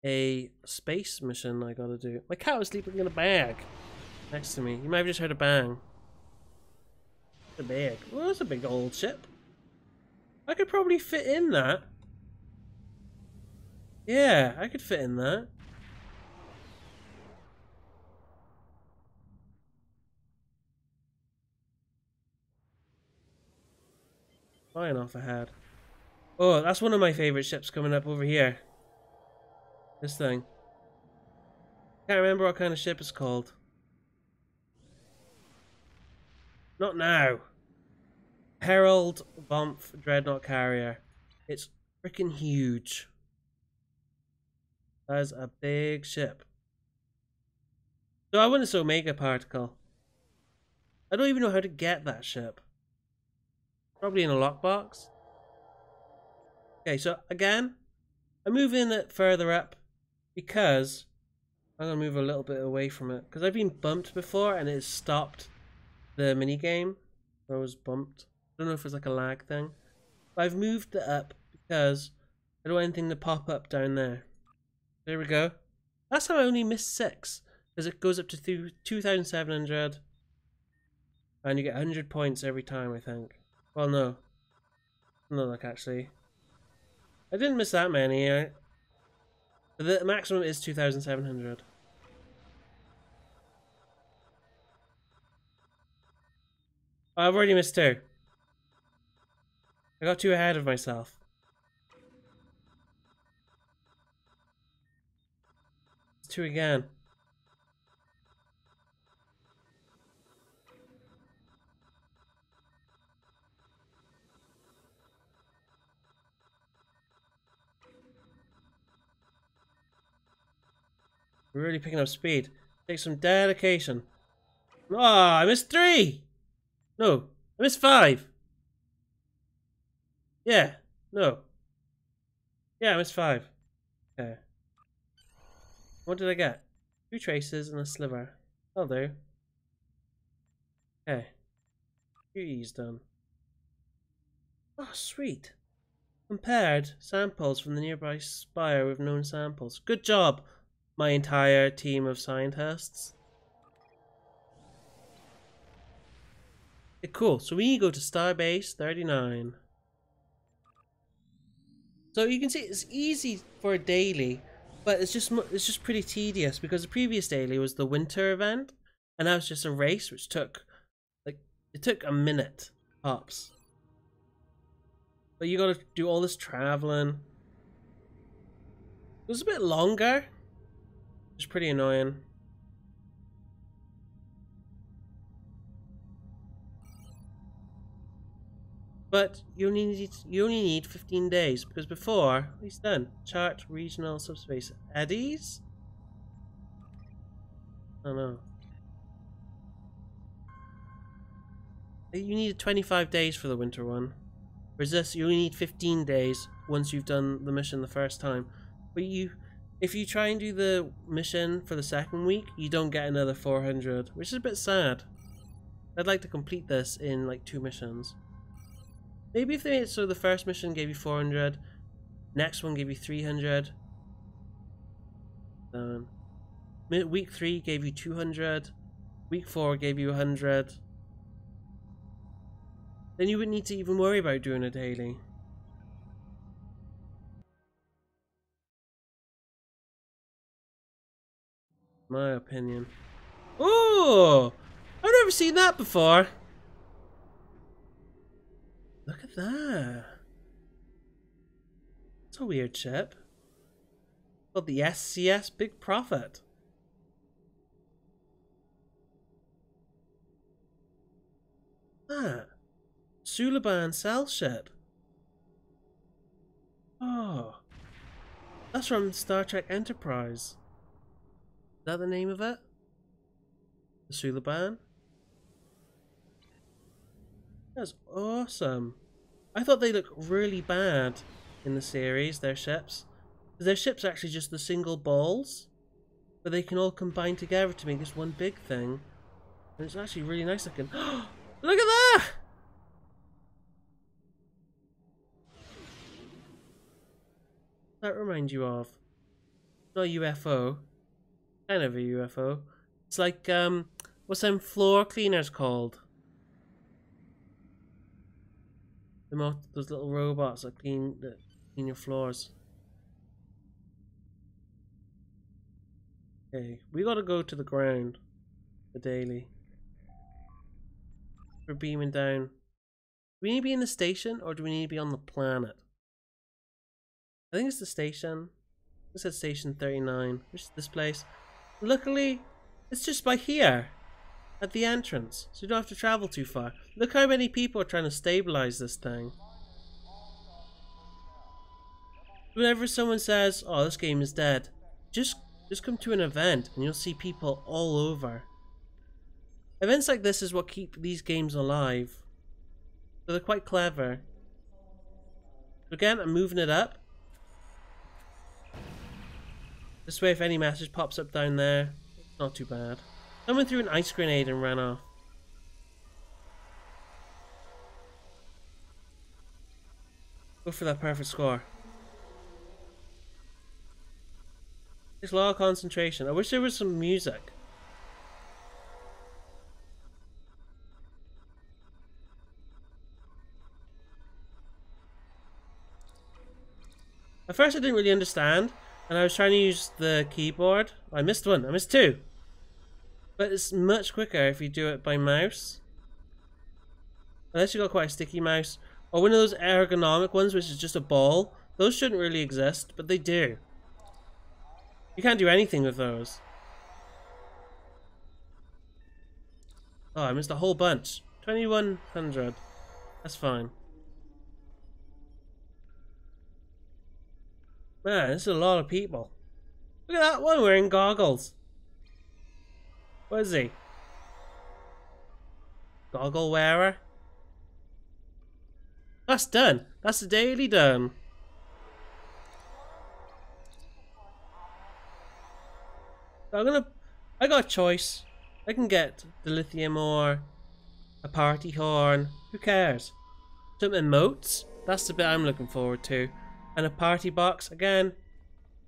a space mission I gotta do. My cat was sleeping in a bag next to me. You might have just heard a bang. A bag. Well, that's a big old ship. I could probably fit in that. Yeah, I could fit in that. Flying off ahead. Oh, that's one of my favorite ships coming up over here. This thing. Can't remember what kind of ship it's called. Not now. Herald Bomb Dreadnought Carrier. It's freaking huge. That is a big ship. So I want this Omega particle. I don't even know how to get that ship. Probably in a lockbox. Okay, so again, I'm moving it further up because I'm going to move a little bit away from it. Because I've been bumped before and it stopped the minigame. I was bumped. I don't know if it's like a lag thing. But I've moved it up because I don't want anything to pop up down there. There we go. Last time I only missed 6. Because it goes up to 2,700. And you get 100 points every time, I think. Well, no. No, like actually. I didn't miss that many. The maximum is 2,700. Oh, I've already missed 2. I got too ahead of myself. It's 2 again. We're really picking up speed. Take some dedication. Oh, I missed 3! No, I missed 5. Yeah, no. Yeah, I missed 5. Okay. What did I get? 2 traces and a sliver. That'll do. Okay. 2 E's done. Oh, sweet. Compared samples from the nearby spire with known samples. Good job, my entire team of scientists. Okay, cool. So we go to Starbase 39. So you can see it's easy for a daily, but it's just pretty tedious because the previous daily was the winter event, and that was just a race which took it took a minute tops. But you gotta do all this traveling. It was a bit longer, which is pretty annoying. But you only need 15 days because before, at least then, chart regional subspace eddies. I don't know. You need 25 days for the winter one. Whereas this, you only need 15 days once you've done the mission the first time. But if you try and do the mission for the second week, you don't get another 400, which is a bit sad. I'd like to complete this in like 2 missions. Maybe if they made it so the first mission gave you 400, next one gave you 300. Done. Week 3 gave you 200. Week 4 gave you 100. Then you wouldn't need to even worry about doing a daily. My opinion. Oh! I've never seen that before. Look at that. It's a weird ship. Called the SCS Big Prophet. Ah. Sulaban Cell ship. Oh. That's from Star Trek Enterprise. Is that the name of it? The Sulaban? That's awesome. I thought they looked really bad in the series, their ships. Their ships are actually just the single balls, but they can all combine together to make this one big thing. And it's actually really nice looking. Look at that! That reminds you of? Not a UFO. Kind of a UFO. It's like, what's them floor cleaners called? Those little robots that clean your floors. Okay, we gotta go to the ground. The daily. We're beaming down. Do we need to be in the station or do we need to be on the planet? I think it's the station. It said station 39, which is this place. Luckily, it's just by here. At the entrance. So you don't have to travel too far. Look how many people are trying to stabilize this thing. Whenever someone says, oh, this game is dead, just come to an event and you'll see people all over. Events like this is what keep these games alive. So they're quite clever. Again, I'm moving it up. This way if any message pops up down there, it's not too bad. Someone threw an ice grenade and ran off. Go for that perfect score. Takes a lot of concentration. I wish there was some music. At first I didn't really understand, and I was trying to use the keyboard. I missed one. I missed two. But it's much quicker if you do it by mouse. Unless you got quite a sticky mouse. Or one of those ergonomic ones which is just a ball. Those shouldn't really exist, but they do. You can't do anything with those. Oh, I missed a whole bunch. 2100. That's fine. Man, this is a lot of people. Look at that one wearing goggles. What is he? Goggle wearer? That's done. That's the daily done. I got a choice. I can get the lithium ore, a party horn, who cares? Some emotes, that's the bit I'm looking forward to. And a party box, again,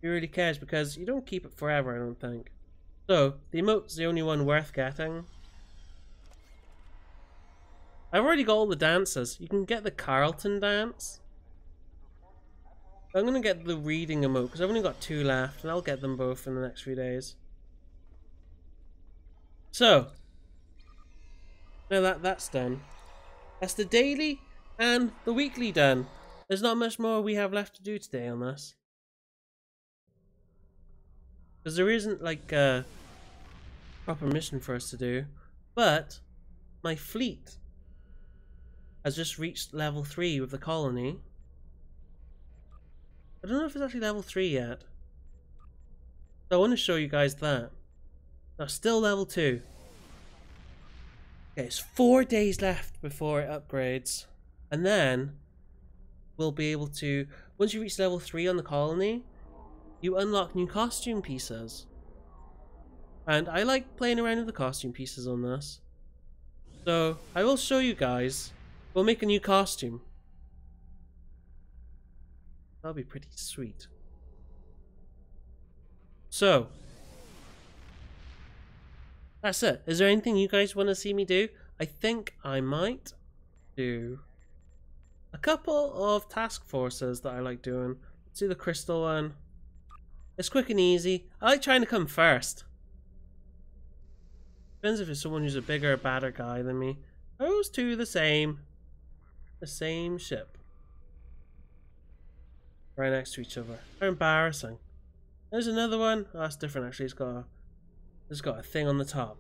who really cares, because you don't keep it forever, I don't think. So, the emote's the only one worth getting. I've already got all the dances. You can get the Carlton dance. I'm going to get the reading emote, because I've only got 2 left, and I'll get them both in the next few days. So, now that's done. That's the daily and the weekly done. There's not much more we have left to do today on this. Because there isn't like a proper mission for us to do. But my fleet has just reached level 3 with the colony. I don't know if it's actually level 3 yet. So I want to show you guys that. No, still level 2. Okay, it's 4 days left before it upgrades. And then we'll be able to, once you reach level 3 on the colony, you unlock new costume pieces. And I like playing around with the costume pieces on this. So I will show you guys. We'll make a new costume. That'll be pretty sweet. So that's it. Is there anything you guys want to see me do? I think I might do a couple of task forces that I like doing. Let's do the crystal one. It's quick and easy. I like trying to come first. Depends if it's someone who's a bigger, badder guy than me. Those two the same. The same ship. Right next to each other. How embarrassing. There's another one. Oh, that's different actually. It's got a thing on the top.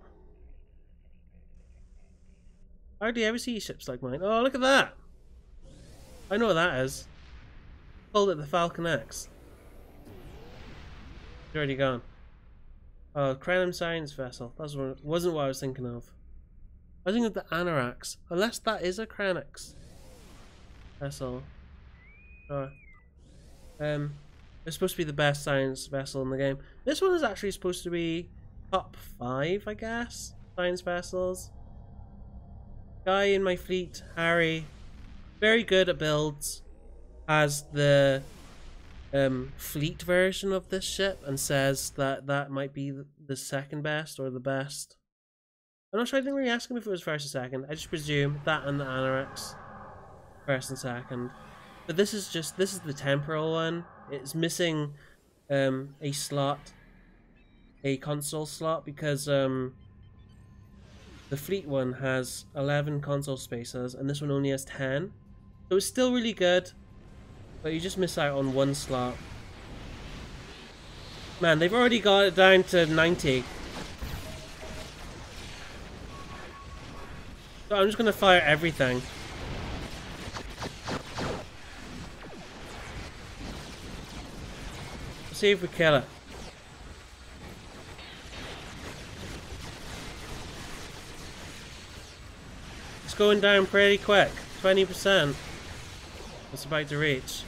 Hardly ever see ships like mine. Oh, look at that! I know what that is. Called it the Falcon X. It's already gone. Oh, Crenham Science Vessel. That wasn't what I was thinking of. I was thinking of the Anorax. Unless that is a Krenix vessel. It's supposed to be the best science vessel in the game. This one is actually supposed to be top 5, I guess. Science vessels. Guy in my fleet, Harry, very good at builds, has the fleet version of this ship and says that that might be the second best or the best. I'm not sure. I didn't really ask him if it was first or second. I just presume that and the Anorax first and second. But this is the temporal one. It's missing a slot, a console slot, because the fleet one has 11 console spaces and this one only has 10. So it's still really good, but you just miss out on one slot. Man, they've already got it down to 90. So I'm just gonna fire everything. See if we kill it. It's going down pretty quick. 20%. It's about to reach.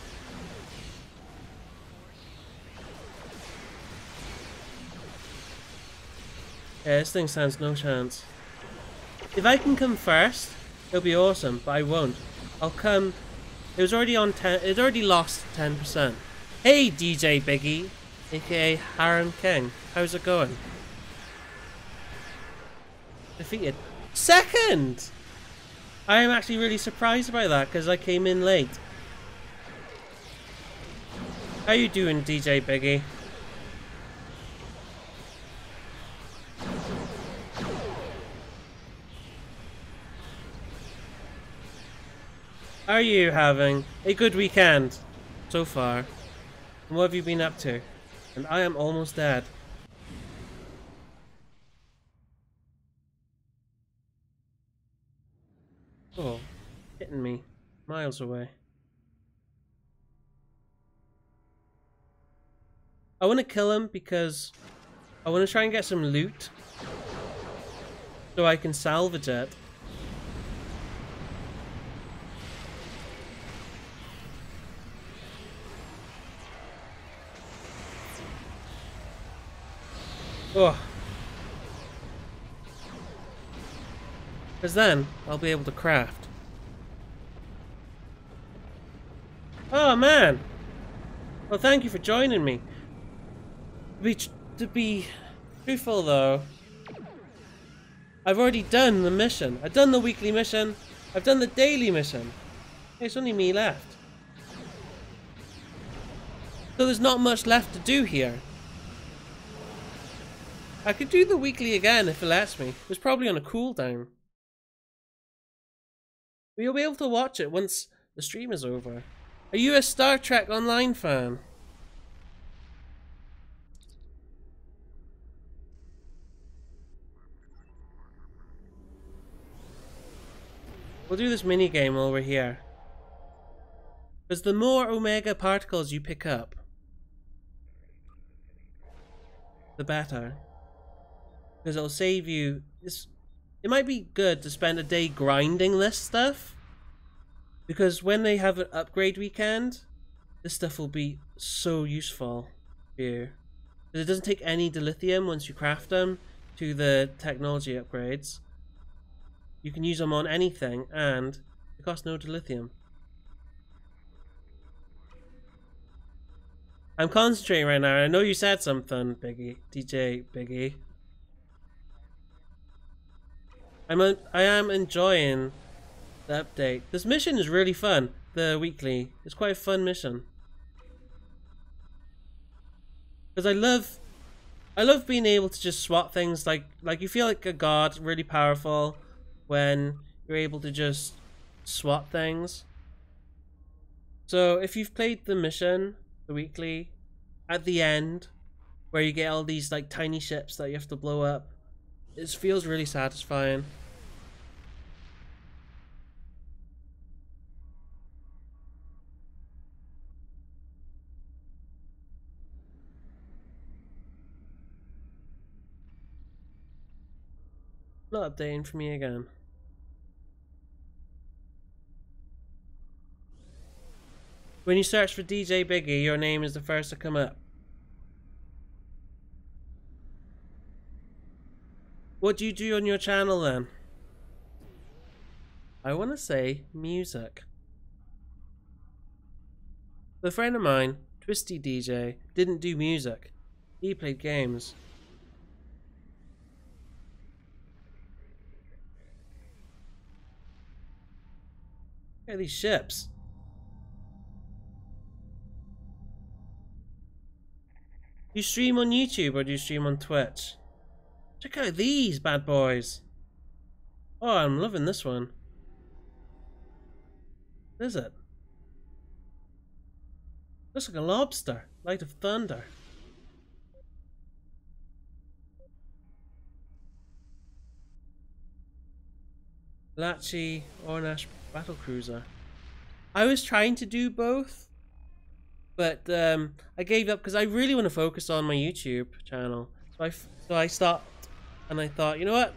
Yeah, this thing stands no chance. If I can come first, it'll be awesome, but I won't. I'll come. It was already on 10. It already lost 10%. Hey, DJ Biggie, aka Harren King. How's it going? Defeated. Second! I am actually really surprised by that because I came in late. How you doing, DJ Biggie? Are you having a good weekend so far? And what have you been up to? And I am almost dead. Oh, hitting me miles away. I want to kill him because I want to try and get some loot so I can salvage it. Oh. Because then I'll be able to craft. Oh man! Well, thank you for joining me. To be truthful though, I've already done the mission. I've done the weekly mission. I've done the daily mission. It's only me left. So there's not much left to do here. I could do the weekly again if it lets me. It's probably on a cooldown. But you'll be able to watch it once the stream is over. Are you a Star Trek Online fan? We'll do this mini game while we're here. Because the more Omega particles you pick up, the better. Because it'll save you. It might be good to spend a day grinding this stuff. Because when they have an upgrade weekend, this stuff will be so useful for you. Because it doesn't take any dilithium once you craft them to the technology upgrades. You can use them on anything and it costs no dilithium. I'm concentrating right now. I know you said something, Biggie, DJ Biggie. I am enjoying the update. This mission is really fun. The weekly. It's quite a fun mission. Because I love being able to just swap things like you feel like a god, really powerful when you're able to just swap things. So if you've played the mission, the weekly, at the end, where you get all these like tiny ships that you have to blow up, it feels really satisfying. Not updating for me again. When you search for DJ Biggie, your name is the first to come up. What do you do on your channel then? I want to say music. A friend of mine, Twisty DJ, didn't do music. He played games. Look at these ships. Do you stream on YouTube or do you stream on Twitch? Check out these bad boys. Oh, I'm loving this one. What is it? Looks like a lobster. Light of Thunder. Lachi Ornash Battlecruiser. I was trying to do both, but I gave up because I really want to focus on my YouTube channel. So I stopped, and I thought, you know what?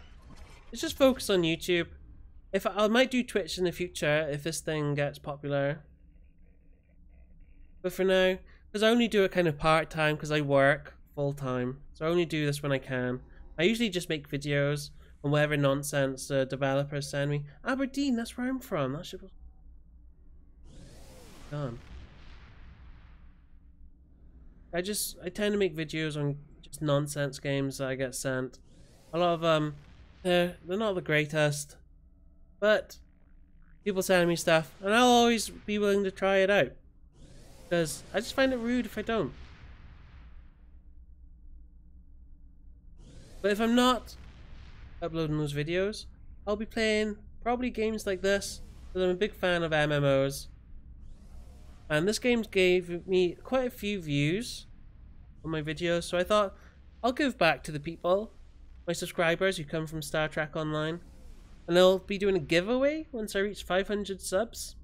Let's just focus on YouTube. If I might do Twitch in the future if this thing gets popular. But for now, because I only do it kind of part-time because I work full-time. So I only do this when I can. I usually just make videos on whatever nonsense developers send me. Aberdeen, that's where I'm from. That shit was gone. I tend to make videos on just nonsense games that I get sent. A lot of them, they're not the greatest, but people send me stuff, and I'll always be willing to try it out. Because I just find it rude if I don't. But if I'm not uploading those videos, I'll be playing probably games like this, because I'm a big fan of MMOs. And this game gave me quite a few views on my videos, so I thought I'll give back to the people, my subscribers who come from Star Trek Online. And I'll be doing a giveaway once I reach 500 subs.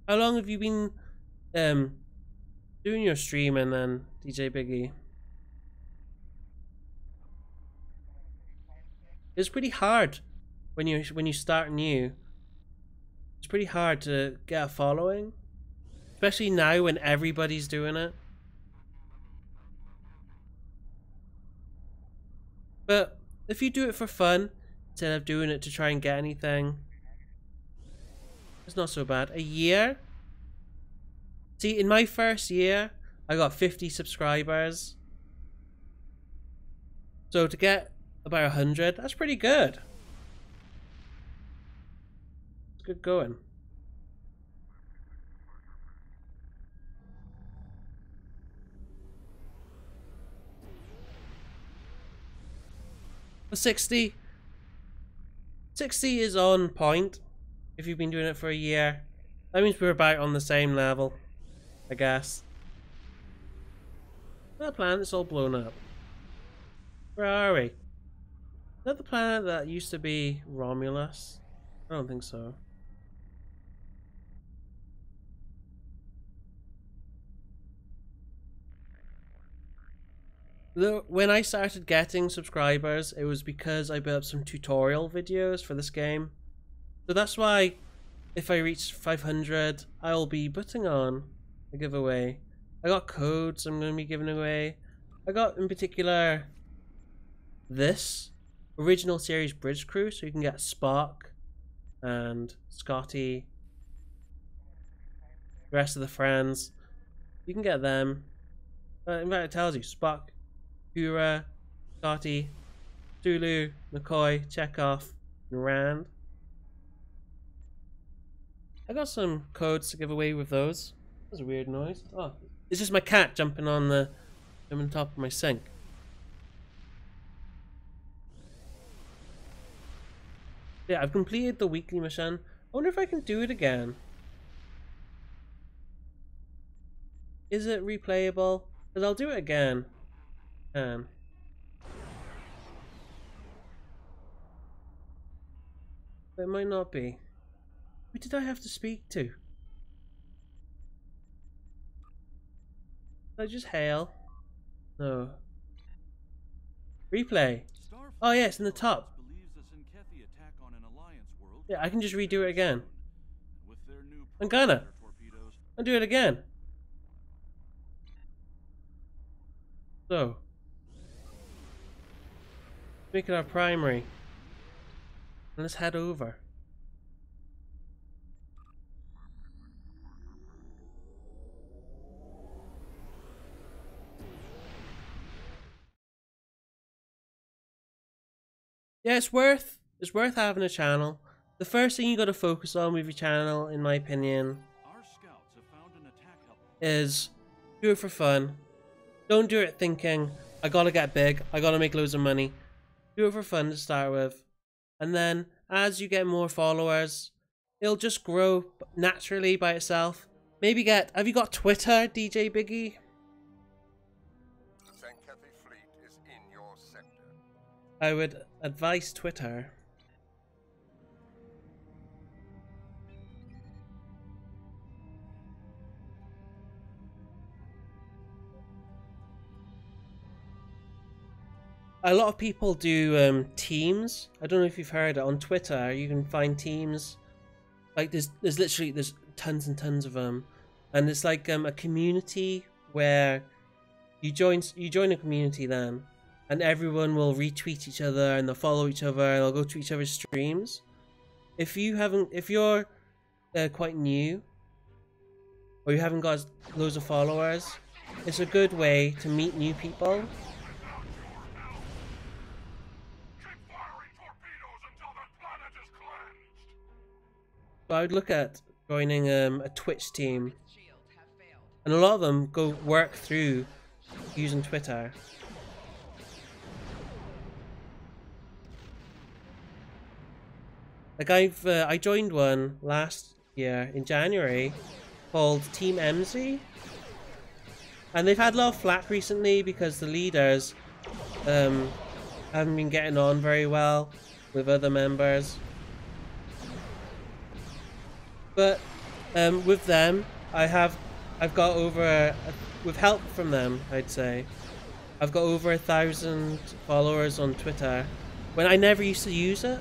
How long have you been doing your streaming then, DJ Biggie? It's pretty hard when you start new. It's pretty hard to get a following, especially now when everybody's doing it. But if you do it for fun instead of doing it to try and get anything, it's not so bad. A year? See, in my first year, I got 50 subscribers. So to get about 100, that's pretty good. It's good going. But 60 is on point. If you've been doing it for a year, that means we're about on the same level, I guess. That planet's all blown up. Where are we? Is that the planet that used to be Romulus? I don't think so. When I started getting subscribers, it was because I built up some tutorial videos for this game. So that's why if I reach 500, I'll be putting on a giveaway. I got codes I'm going to be giving away. I got in particular this original series bridge crew, so you can get Spock and Scotty, the rest of the friends. You can get them. In fact, it tells you Spock, Uhura, Scotty, Sulu, McCoy, Chekhov, and Rand. I got some codes to give away with those. That's a weird noise. Oh, it's just my cat jumping on top of my sink. Yeah, I've completed the weekly mission. I wonder if I can do it again. Is it replayable? Because I'll do it again. But it might not be. Who did I have to speak to? Did I just hail? No. Replay. Oh yeah, it's in the top. Yeah, I can just redo it again. I'm gonna. I'll do it again. So. Make it our primary. And let's head over. Yeah, it's worth having a channel. The first thing you gotta focus on with your channel, in my opinion, is do it for fun. Don't do it thinking, I gotta get big, I gotta make loads of money. Do it for fun to start with. And then, as you get more followers, it'll just grow naturally by itself. Maybe have you got Twitter, DJ Biggie? The Zankethi fleet is in your sector. I would advise Twitter. A lot of people do teams. I don't know if you've heard it on Twitter. You can find teams. Like there's tons and tons of them, and it's like a community where you join a community then, and everyone will retweet each other and they'll follow each other and they'll go to each other's streams. If you're quite new or you haven't got loads of followers, it's a good way to meet new people. So I would look at joining a Twitch team and a lot of them go work through using Twitter. Like I joined one last year in January called Team MZ, and they've had a lot of flack recently because the leaders haven't been getting on very well with other members. But with them, I've got over with help from them, I'd say, I've got over 1,000 followers on Twitter when I never used to use it.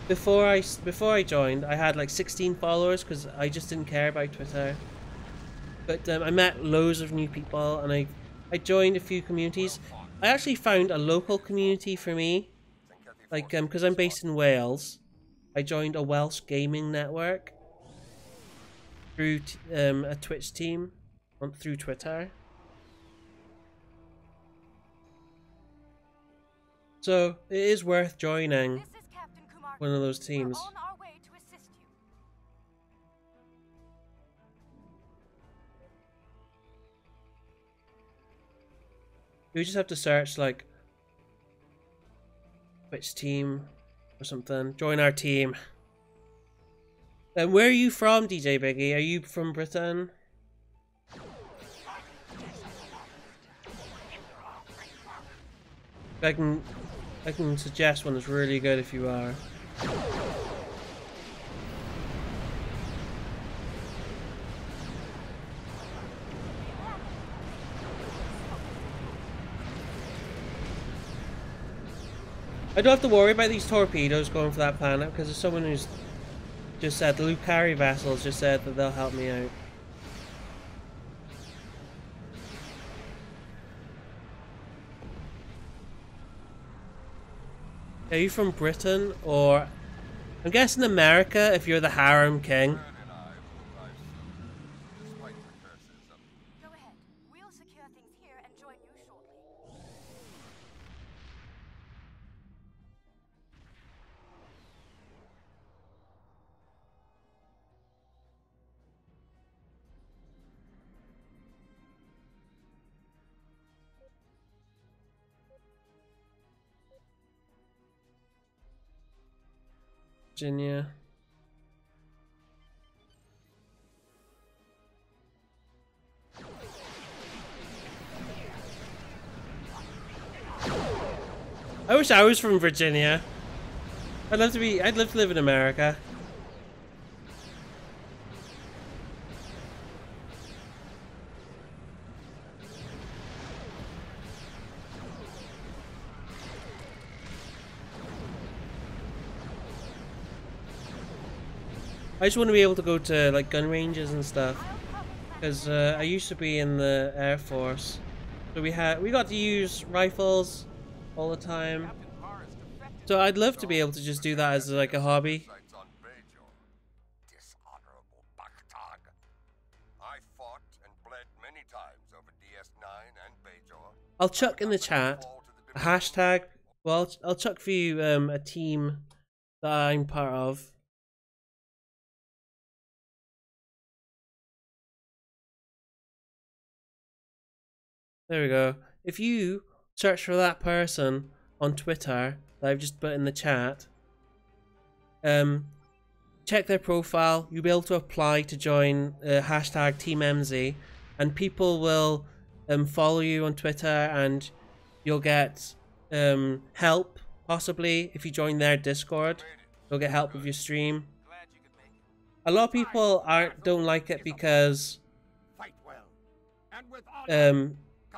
Before I joined, I had like 16 followers because I just didn't care about Twitter. But I met loads of new people, and I joined a few communities. I actually found a local community for me, like because I'm based in Wales. I joined a Welsh gaming network through a Twitch team through Twitter. So it is worth joining one of those teams. We're on our way to assist you. You just have to search like Twitch team or something. Join our team. And where are you from, DJ Biggie? Are you from Britain? I can suggest one that's really good if you are. I don't have to worry about these torpedoes going for that planet because there's someone who's just said, the Lucari vessels just said that they'll help me out. Are you from Britain or I'm guessing America if you're the harem king? Go ahead. We'll secure things here and join you shortly. Virginia. I wish I was from Virginia. I'd love to live in America. I just want to be able to go to like gun ranges and stuff, because I used to be in the Air Force, so we got to use rifles all the time. So I'd love to be able to just do that as like a hobby. Dishonorable Baktag. I fought and bled many times over DS9 and Bajor. I'll chuck in the chat a hashtag. Well, I'll chuck for you a team that I'm part of. There we go. If you search for that person on Twitter that I've just put in the chat, check their profile. You'll be able to apply to join hashtag Team MZ, and people will follow you on Twitter, and you'll get help possibly if you join their Discord. You'll get help with your stream. A lot of people don't like it because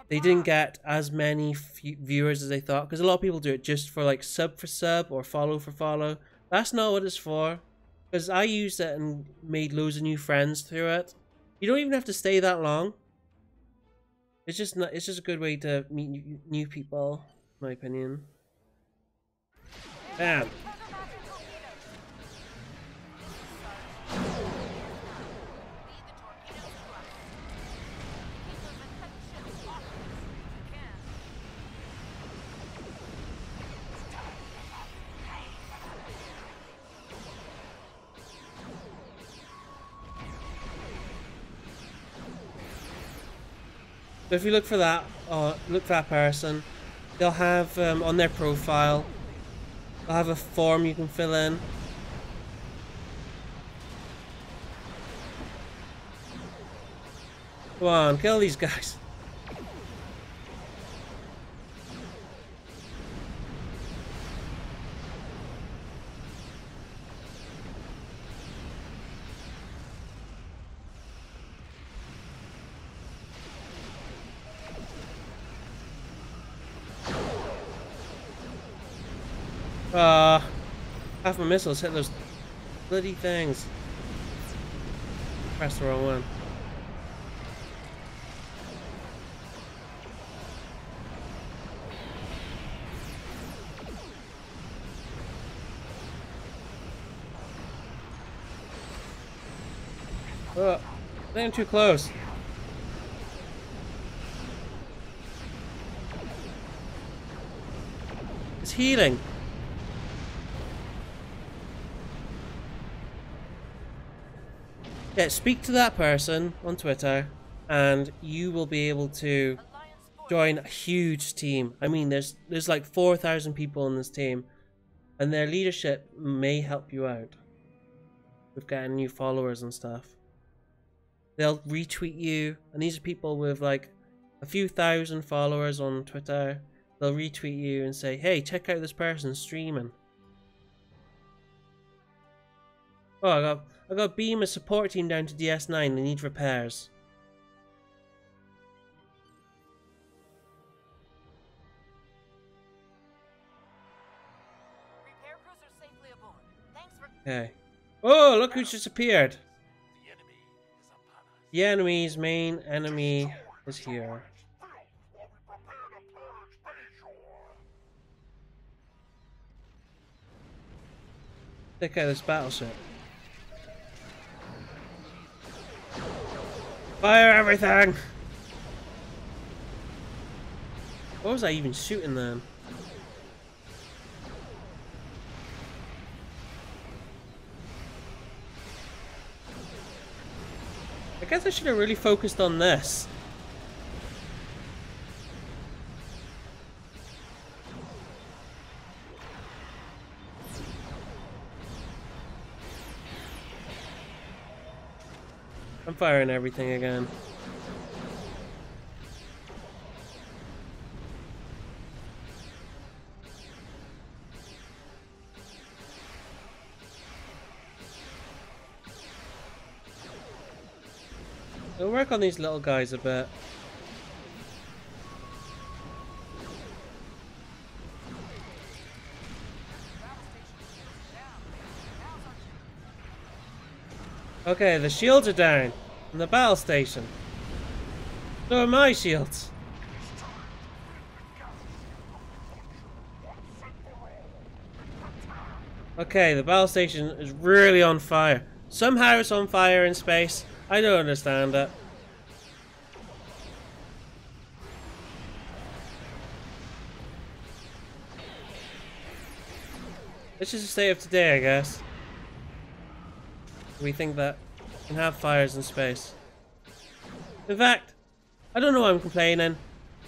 they didn't get as many viewers as they thought, because a lot of people do it just for like sub for sub or follow for follow. That's not what it's for, because I used it and made loads of new friends through it. You don't even have to stay that long. It's just a good way to meet new people, in my opinion. Bam. So if you look for that, look for that person, they'll have on their profile, they'll have a form you can fill in. Come on, kill these guys. Half my missiles hit those bloody things. Press the wrong one. Oh, I'm too close. It's healing. Yeah, speak to that person on Twitter and you will be able to join a huge team. I mean, there's like 4,000 people in this team and their leadership may help you out with getting new followers and stuff. They'll retweet you, and these are people with like a few thousand followers on Twitter. They'll retweet you and say, hey, check out this person streaming. Oh, I got beam a support team down to DS9. They need repairs. Repair cruiser safely aboard. Thanks for. Okay. Oh, look who's just appeared. The enemy's main enemy is here. Check out this battleship. Fire everything! What was I even shooting then? I guess I should have really focused on this. I'm firing everything again. We'll work on these little guys a bit. Okay, the shields are down in the battle station. So are my shields. Okay, the battle station is really on fire. Somehow it's on fire in space. I don't understand it. It's just a state of today, I guess. We think that we can have fires in space. In fact, I don't know why I'm complaining.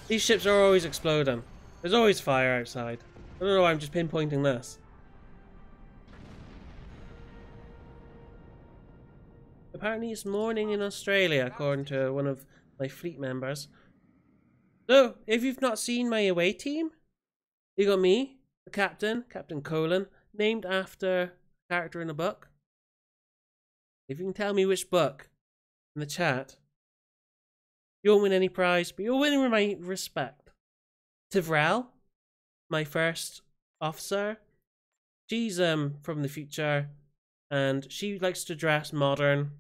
These ships are always exploding. There's always fire outside. I don't know why I'm just pinpointing this. Apparently it's morning in Australia, according to one of my fleet members. So, if you've not seen my away team, you got me, the captain, Captain Colin, named after a character in a book. If you can tell me which book in the chat, you won't win any prize, but you'll win my respect. Tivrel, my first officer, she's from the future, and she likes to dress modern.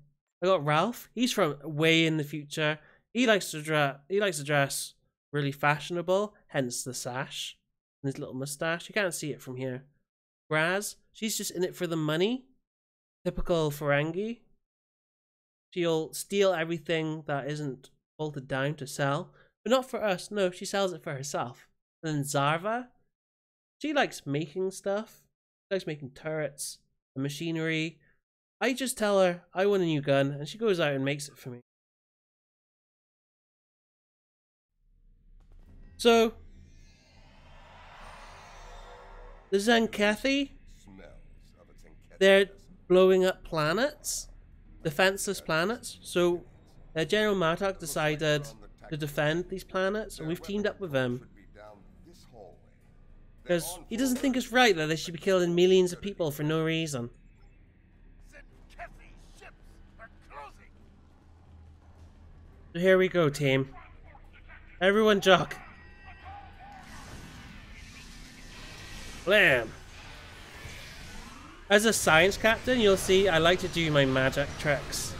I got Ralph. He's from way in the future. He likes to dress really fashionable, hence the sash and his little mustache. You can't see it from here. Graz, she's just in it for the money. Typical Ferengi. She'll steal everything that isn't bolted down to sell, but not for us. No, she sells it for herself. And then Zarva, she likes making stuff. She likes making turrets and machinery. I just tell her I want a new gun and she goes out and makes it for me. So, the Zankethi, they're blowing up planets, defenseless planets. So, General Martok decided to defend these planets, and we've teamed up with him. Because he doesn't think it's right that they should be killing millions of people for no reason. So here we go, team. Everyone jock. Blam! As a science captain, you'll see I like to do my magic tricks.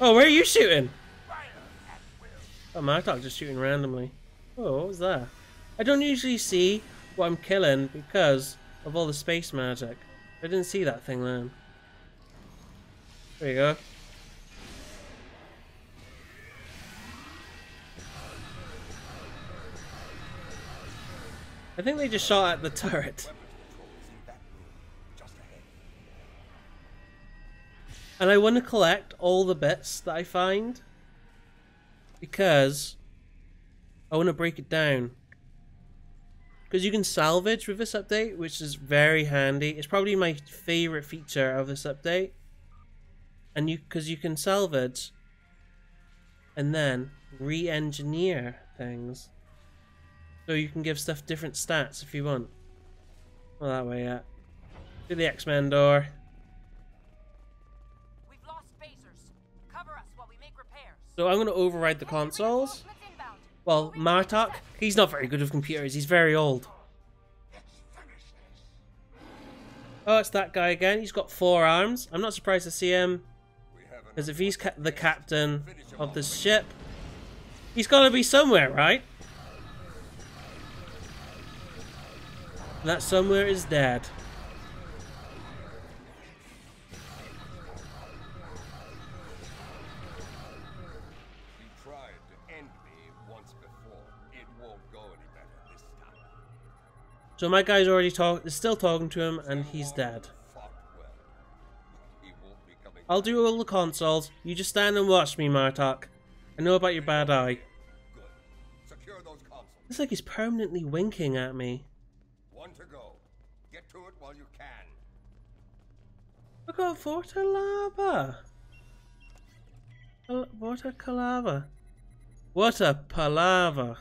Oh, where are you shooting? Oh, Martok just shooting randomly. Oh, what was that? I don't usually see what I'm killing because of all the space magic. I didn't see that thing then. There you go. I think they just shot at the turret. And I want to collect all the bits that I find because I want to break it down. Because you can salvage with this update, which is very handy. It's probably my favorite feature of this update. And because you can salvage and then re-engineer things. So you can give stuff different stats if you want. Well, that way, yeah. To the X-Men door. We've lost phasers. Cover us while we make repairs. So I'm going to override the consoles. Well, Martok, he's not very good with computers. He's very old. Oh, it's that guy again. He's got 4 arms. I'm not surprised to see him. Because if he's the captain of the ship, he's got to be somewhere, right? And that somewhere is dead. You tried to end me once before. It won't go any better this time. So my guy's already still talking to him, and he's dead. I'll do all the consoles. You just stand and watch me, Martok. I know about your bad eye. Good. Secure those consoles. It's like he's permanently winking at me. One to go. Get to it while you can. Look at Vorta Lava. What a palava. What a palava.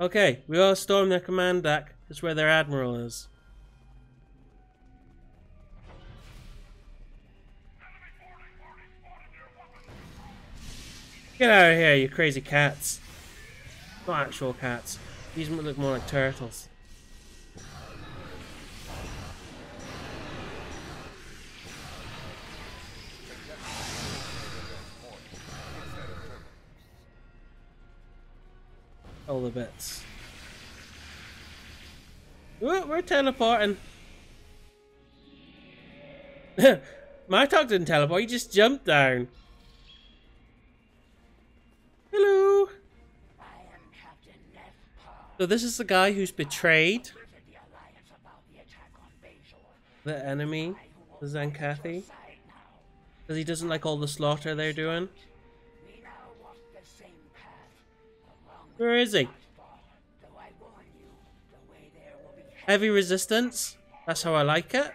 Okay, we all storm their command deck. That's where their admiral is. Get out of here, you crazy cats. Not actual cats. These look more like turtles. All the bits. Ooh, we're teleporting. Martok didn't teleport, he just jumped down. Hello. So this is the guy who's betrayed the enemy, the Zankethi, because he doesn't like all the slaughter they're doing. Where is he? Heavy resistance. That's how I like it.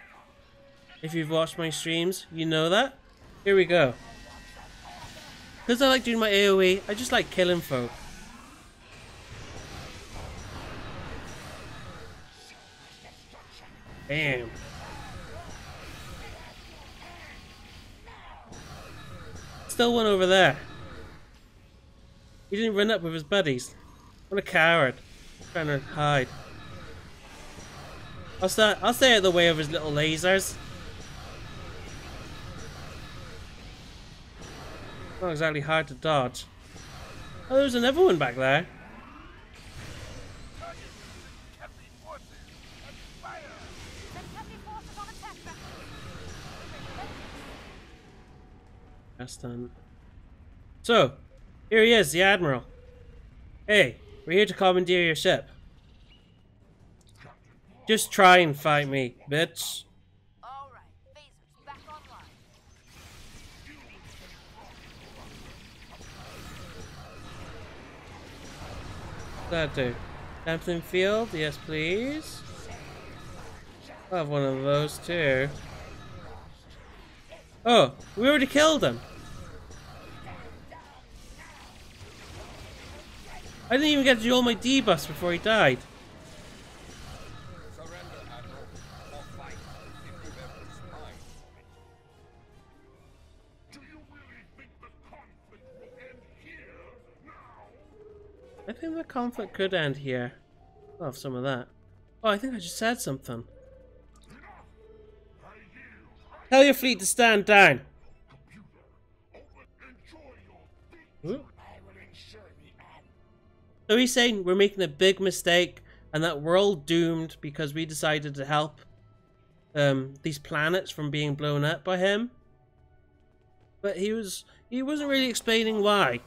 If you've watched my streams, you know that. Here we go. Because I like doing my AoE, I just like killing folk. Damn. Still one over there. He didn't run up with his buddies. What a coward. Trying to hide. I'll stay out of the way of his little lasers. Not exactly hard to dodge. Oh, there's another one back there. That's done. So, here he is, the Admiral. Hey, we're here to commandeer your ship. Just try and fight me, bitch. All right, phasers back online. What's that do? Sampling field? Yes, please. I'll have one of those too. Oh, we already killed him. I didn't even get to do all my debuffs before he died. I think the conflict could end here. I'll have some of that. Oh, I think I just said something. Tell your fleet to stand down. Ooh. So he's saying we're making a big mistake and that we're all doomed because we decided to help these planets from being blown up by him. But he wasn't really explaining why.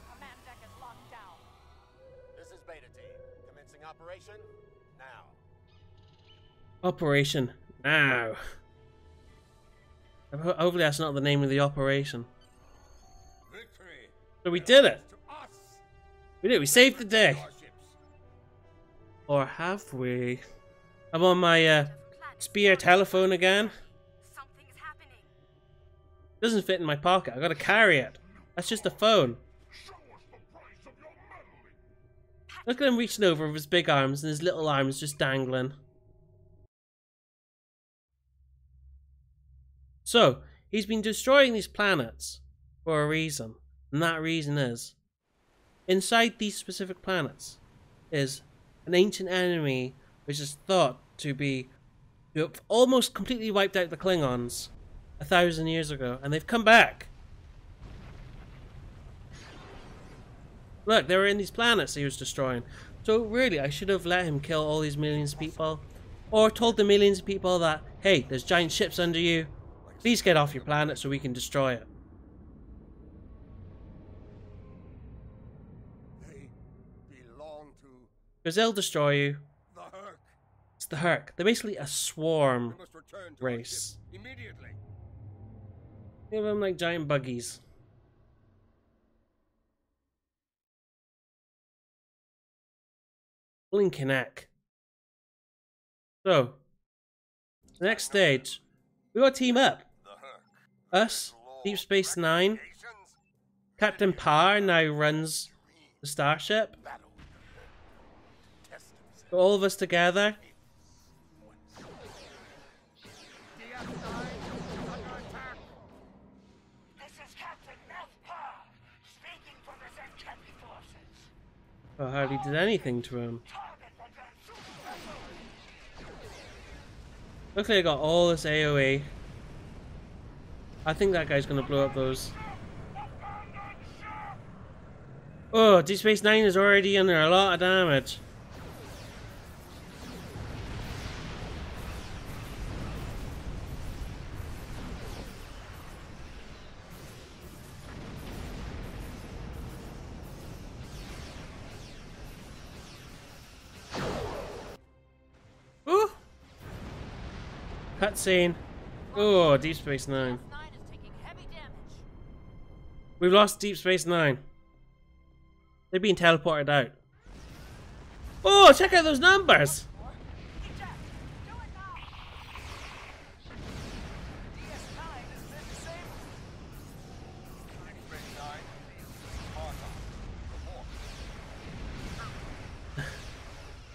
This is Beta Team. Commencing operation now. Operation now. Hopefully that's not the name of the operation. Victory. So we did it. To us. We did. We saved the day. Or have we? I'm on my spear telephone again. Something's happening. Doesn't fit in my pocket. I gotta carry it. That's just a phone. Look at him reaching over with his big arms and his little arms just dangling. So, he's been destroying these planets for a reason. And that reason is, inside these specific planets is an ancient enemy which is thought to be who have almost completely wiped out the Klingons 1,000 years ago, and they've come back. Look, they were in these planets he was destroying. So really, I should have let him kill all these millions of people, or told the millions of people that, hey, there's giant ships under you. Please get off your planet so we can destroy it. They belong to Because they'll destroy you. the Herc. It's the Herc. They're basically a swarm We must return to our race. ship immediately. Think of them like giant buggies. Blinking heck. So, the next stage, we gotta team up. The Herc. Us, Deep Space Nine, Captain Parr now runs the starship. Battle with the Herc. Test himself. So all of us together. This is Captain Nethpa, speaking for the Zenkethi forces. I hardly did anything to him. Target advanced super vessel. Luckily I got all this AoE. I think that guy's gonna blow up those. Oh, Deep Space Nine is already under a lot of damage. Ooh! Cutscene. Oh, Deep Space Nine. F9 is taking heavy damage. We've lost Deep Space Nine. They're being teleported out. Oh, check out those numbers! Eject! Do it now! DS9 has been disabled. Deep Space Nine. Sparta. Report.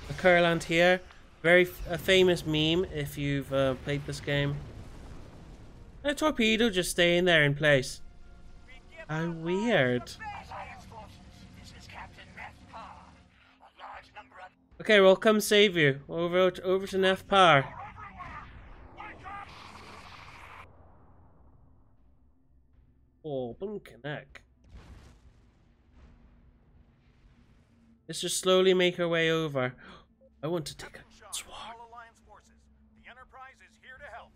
A Curland here. Very a famous meme if you've played this game. A torpedo just staying there in place. How weird. Alliance forces, this is Captain Nethpa. A large number of... Okay, we'll come save you. Over to Nethpar. Oh, blinking heck. Let's just slowly make our way over. I want to take a swarm. All Alliance forces. The Enterprise is here to help.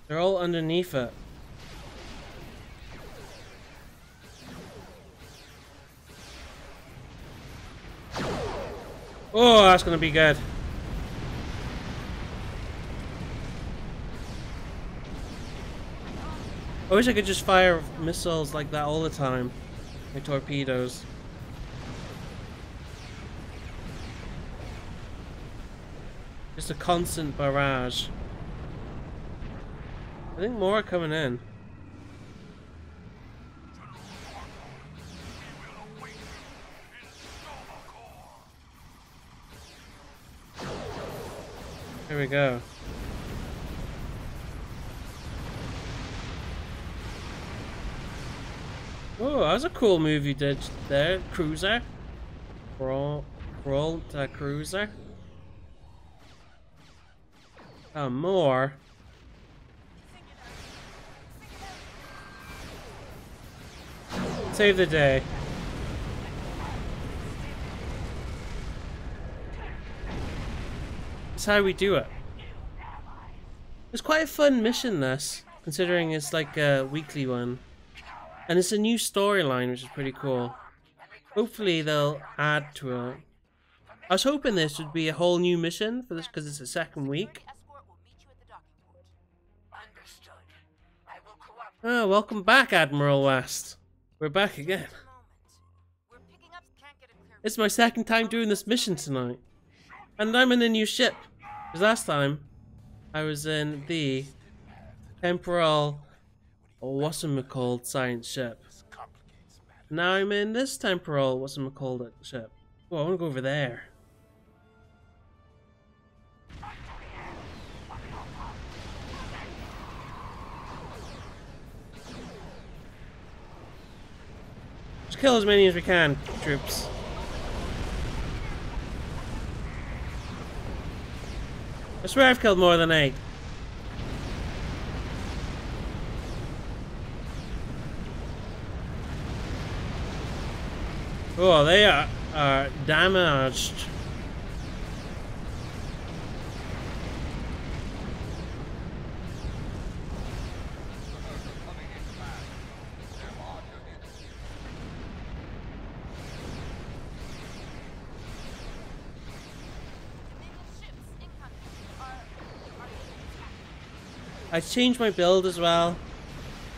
They're all underneath it. Oh, that's gonna be good. I wish I could just fire missiles like that all the time. My torpedoes. Just a constant barrage. I think more are coming in. Here we go. Oh, that was a cool move you did there, cruiser. Crawl cruiser. Oh, more. Save the day. That's how we do it. It's quite a fun mission, this, considering it's like a weekly one. And it's a new storyline, which is pretty cool. Hopefully they'll add to it. I was hoping this would be a whole new mission for this because it's the second week. Oh, welcome back, Admiral West. We're back again. It's my second time doing this mission tonight. And I'm in a new ship. Because last time, I was in the temporal, or whatchamacalled, science ship. Now I'm in this temporal, whatchamacalled ship. Oh, I want to go over there. Just kill as many as we can, troops. I swear I've killed more than 8. Oh, they are damaged. I changed my build as well,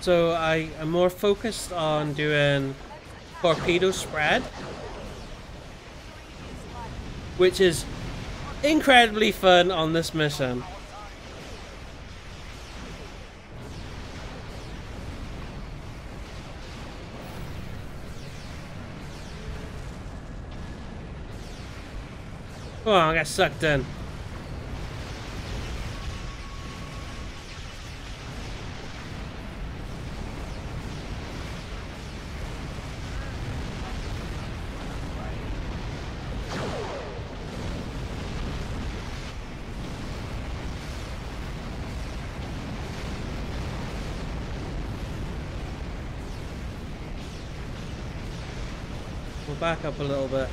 so I am more focused on doing torpedo spread, which is incredibly fun on this mission. Oh, I got sucked in. We'll back up a little bit.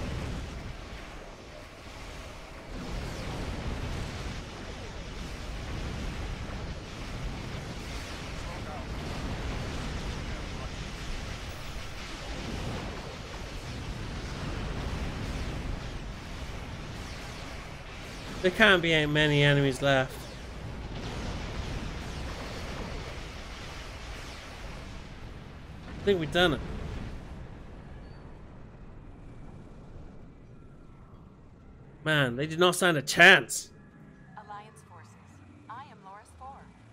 There can't be many enemies left. I think we've done it. Man, they did not stand a chance. Alliance forces. I am Loris 4.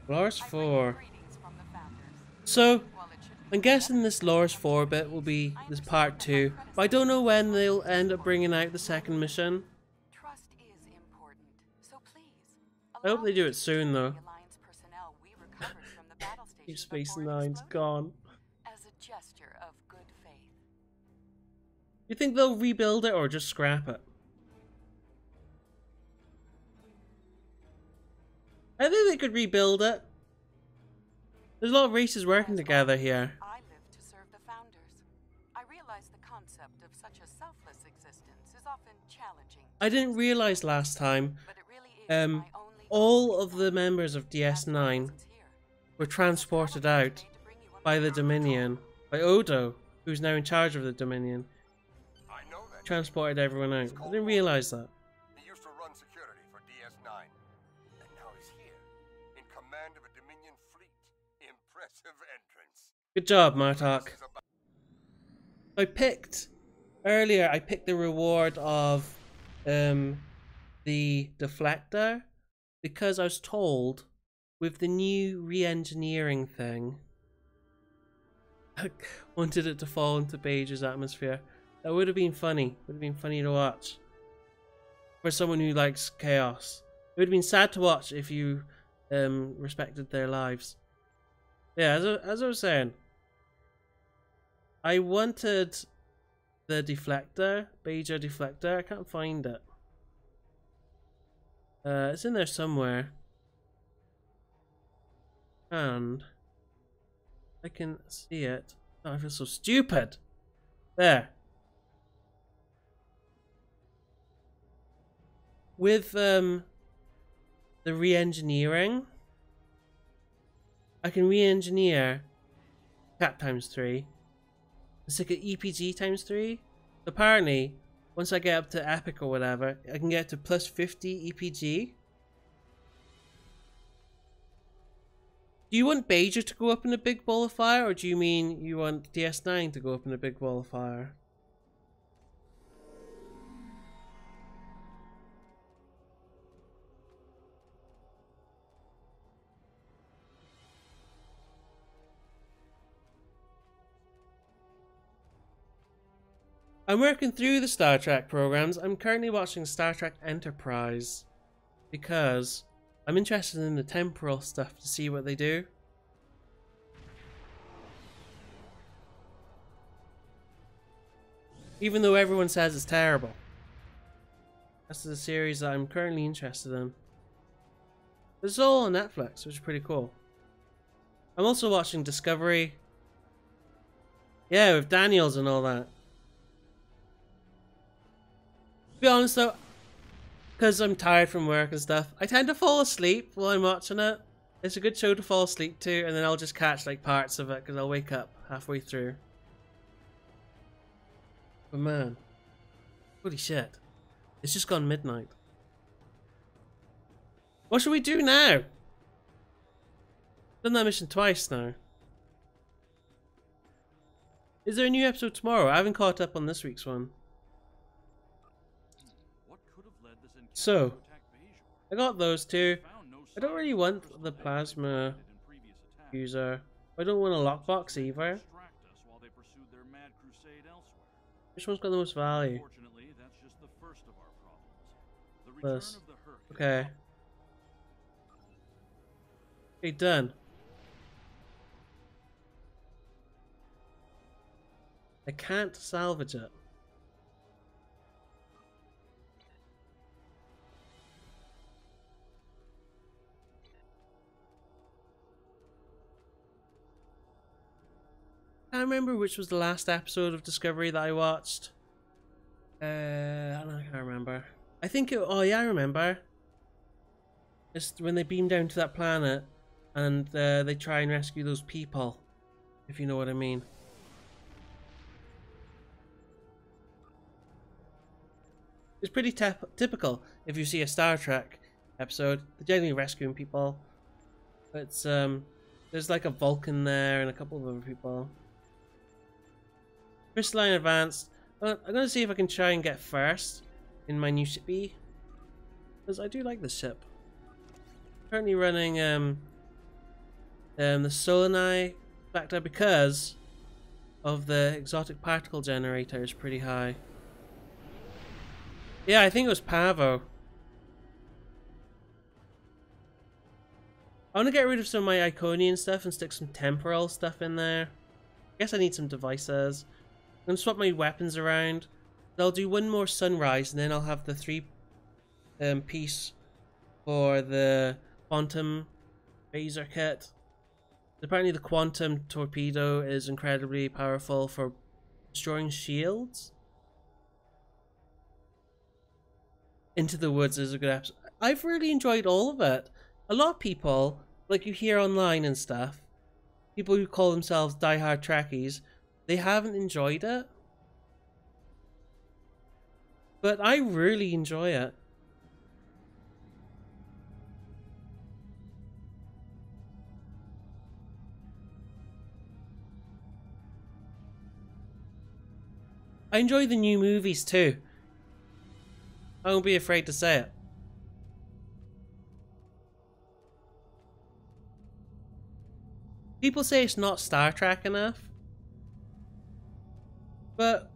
Loris 4. Greetings from the founders. So, While it should I'm guessing this Loris 4 bit will be this part 2. But I don't know when they'll end up bringing out the second mission. trust is important. So please. I hope they do it soon though. The Alliance personnel we recovered from the battle station Deep Space before it Nine's exploded gone. as a gesture of good faith. You think they'll rebuild it or just scrap it? I think they could rebuild it. There's a lot of races working together here. I live to serve the founders. I realize the concept of such a selfless existence is often challenging. I didn't realize last time, But it really is my only all of the members of DS9 were transported out by the Dominion, by Odo, who's now in charge of the Dominion. I know that. Transported everyone out. I didn't realize that. He used to run security for DS9. And now he's here, in command of a Dominion fleet. Impressive entrance. Good job, Martok. This is about... I picked earlier. I picked the reward of the deflector because I was told with the new re-engineering thing, I wanted it to fall into Beiju's atmosphere. That would have been funny. Would have been funny to watch for someone who likes chaos. It would have been sad to watch if you respected their lives. Yeah, as I was saying, I wanted the deflector, Beiju deflector. I can't find it. It's in there somewhere. And I can see it. Oh, I feel so stupid. There. With the re-engineering, I can re-engineer Cap ×3. It's like an EPG ×3. Apparently, once I get up to Epic or whatever, I can get to plus 50 EPG. Do you want Beiju to go up in a big ball of fire, or do you mean you want DS9 to go up in a big ball of fire? I'm working through the Star Trek programs. I'm currently watching Star Trek Enterprise because I'm interested in the temporal stuff to see what they do. Even though everyone says it's terrible. That's the series that I'm currently interested in. It's all on Netflix, which is pretty cool. I'm also watching Discovery. Yeah, with Daniels and all that. To be honest though, because I'm tired from work and stuff, I tend to fall asleep while I'm watching it. It's a good show to fall asleep to, and then I'll just catch like parts of it because I'll wake up halfway through. But man, holy shit, it's just gone midnight. What should we do now? Done that mission twice now. Is there a new episode tomorrow? I haven't caught up on this week's one. So, I got those two. I don't really want the plasma user. I don't want a lockbox either. Which one's got the most value? This. Okay. Okay, done. I can't salvage it. I can't remember which was the last episode of Discovery that I watched. I can't remember. I think it. Oh yeah, I remember. It's when they beam down to that planet, and they try and rescue those people. If you know what I mean. It's pretty typical if you see a Star Trek episode. They're generally rescuing people. It's there's like a Vulcan there and a couple of other people. Crystalline Advanced. I'm gonna see if I can try and get first in my new shippy, because I do like this ship. Currently running the Solani factor because of the exotic particle generator is pretty high. Yeah, I think it was Pavo. I want to get rid of some of my Iconian stuff and stick some temporal stuff in there. I guess I need some devices. I'm going to swap my weapons around. I'll do one more Sunrise and then I'll have the 3 piece for the Quantum Phaser kit. Apparently the Quantum Torpedo is incredibly powerful for destroying shields. Into the Woods is a good episode. I've really enjoyed all of it. A lot of people, like you hear online and stuff, people who call themselves diehard Trekkies, they haven't enjoyed it. But I really enjoy it. I enjoy the new movies too. I won't be afraid to say it. People say it's not Star Trek enough, but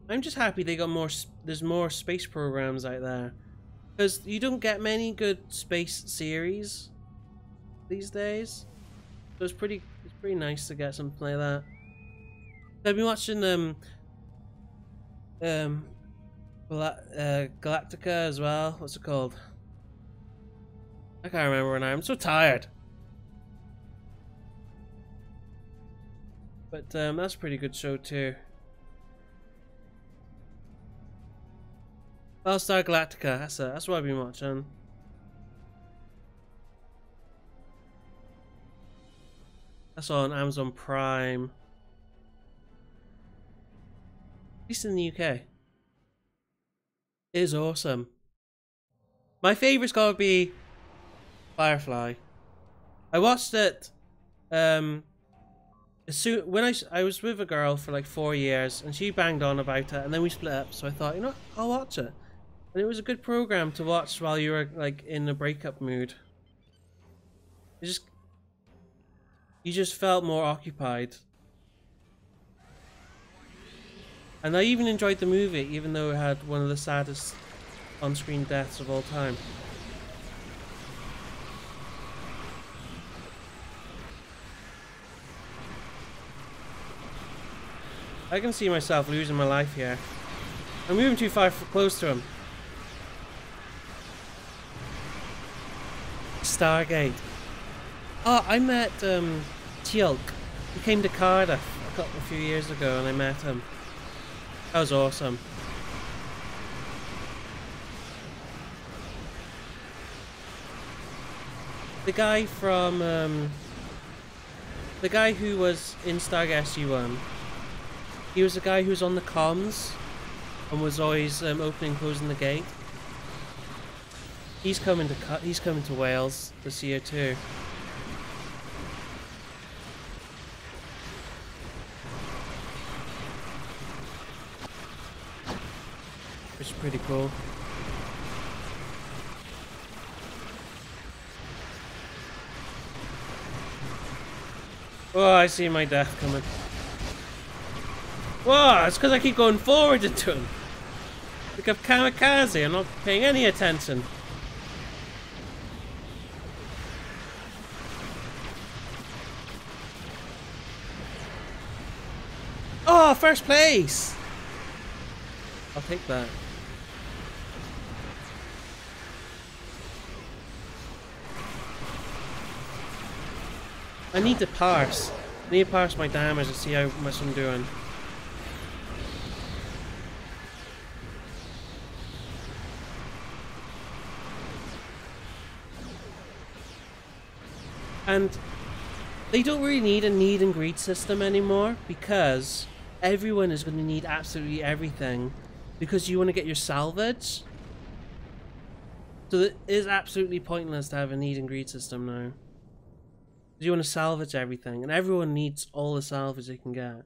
I'm just happy they got more. There's more space programs out there, because you don't get many good space series these days. So it's pretty nice to get something like that. I've been watching Galactica as well. What's it called? I can't remember now. I'm so tired. But that's a pretty good show too. Battlestar Galactica. That's what I've been watching. That's on Amazon Prime. At least in the UK. It is awesome. My favourite's gotta be Firefly. I watched it when I was with a girl for like 4 years, and she banged on about it, and then we split up, so I thought, you know, I'll watch it. And it was a good program to watch while you were like in a breakup mood. You just felt more occupied. And I even enjoyed the movie, even though it had one of the saddest on-screen deaths of all time. I can see myself losing my life here. I'm moving too far close to him. Stargate. Oh, I met Teal'c. He came to Cardiff a few years ago, and I met him. That was awesome. The guy from the guy who was in Stargate SG-1. He was the guy who was on the comms and was always opening and closing the gate. He's coming to Wales this year too. Which is pretty cool. Oh, I see my death coming. Whoa, it's because I keep going forward into him. Like a kamikaze, I'm not paying any attention. Oh, first place! I'll take that. I need to parse. I need to parse my damage to see how much I'm doing. And they don't really need a need and greed system anymore, because everyone is going to need absolutely everything, because you want to get your salvage. So it is absolutely pointless to have a need and greed system now. You want to salvage everything, and everyone needs all the salvage they can get.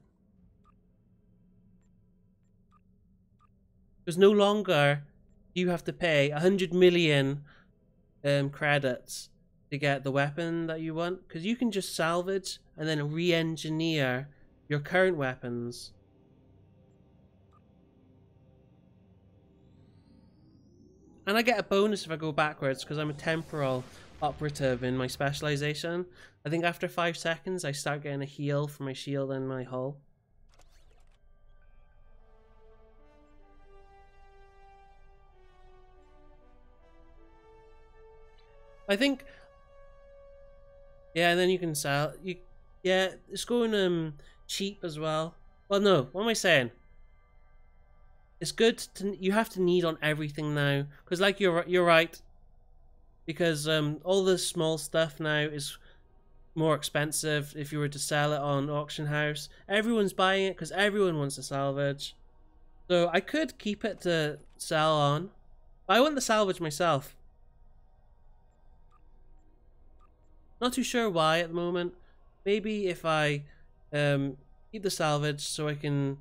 Because no longer you have to pay 100 million credits to get the weapon that you want, because you can just salvage and then re-engineer your current weapons. And I get a bonus if I go backwards, because I'm a temporal operative in my specialization. I think after 5 seconds I start getting a heal for my shield and my hull. I think, yeah, and then you can sell. Yeah, it's going cheap as well. Well, no, what am I saying? It's good to, you have to need on everything now, because like you're right, because all the small stuff now is more expensive if you were to sell it on auction house. Everyone's buying it because everyone wants to salvage. So I could keep it to sell on, but I want the salvage myself. Not too sure why at the moment. Maybe if I keep the salvage so I can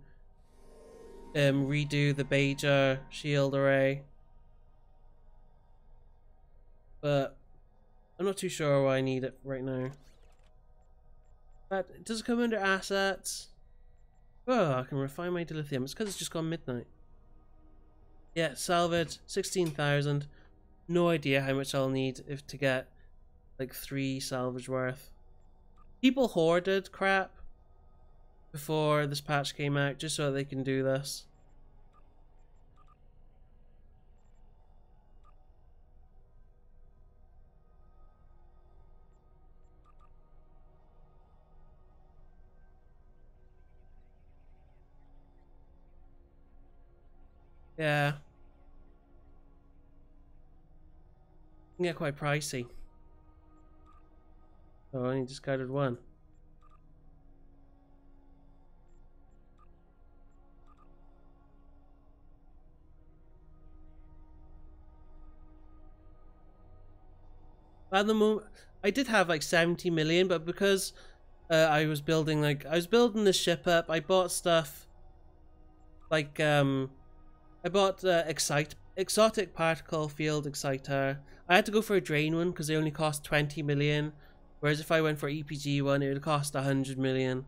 redo the Beja shield array. But I'm not too sure why I need it right now. But it does come under assets. Oh, I can refine my dilithium. It's because it's just gone midnight. Yeah, salvage 16,000. No idea how much I'll need if to get like 3 salvage worth. People hoarded crap before this patch came out just so they can do this. Yeah. Can get quite pricey. Oh, I only discarded 1. At the moment, I did have like 70 million, but because I was building the ship up, I bought stuff like I bought exotic particle field exciter. I had to go for a drain one because they only cost 20 million, whereas if I went for EPG one, it would cost 100 million.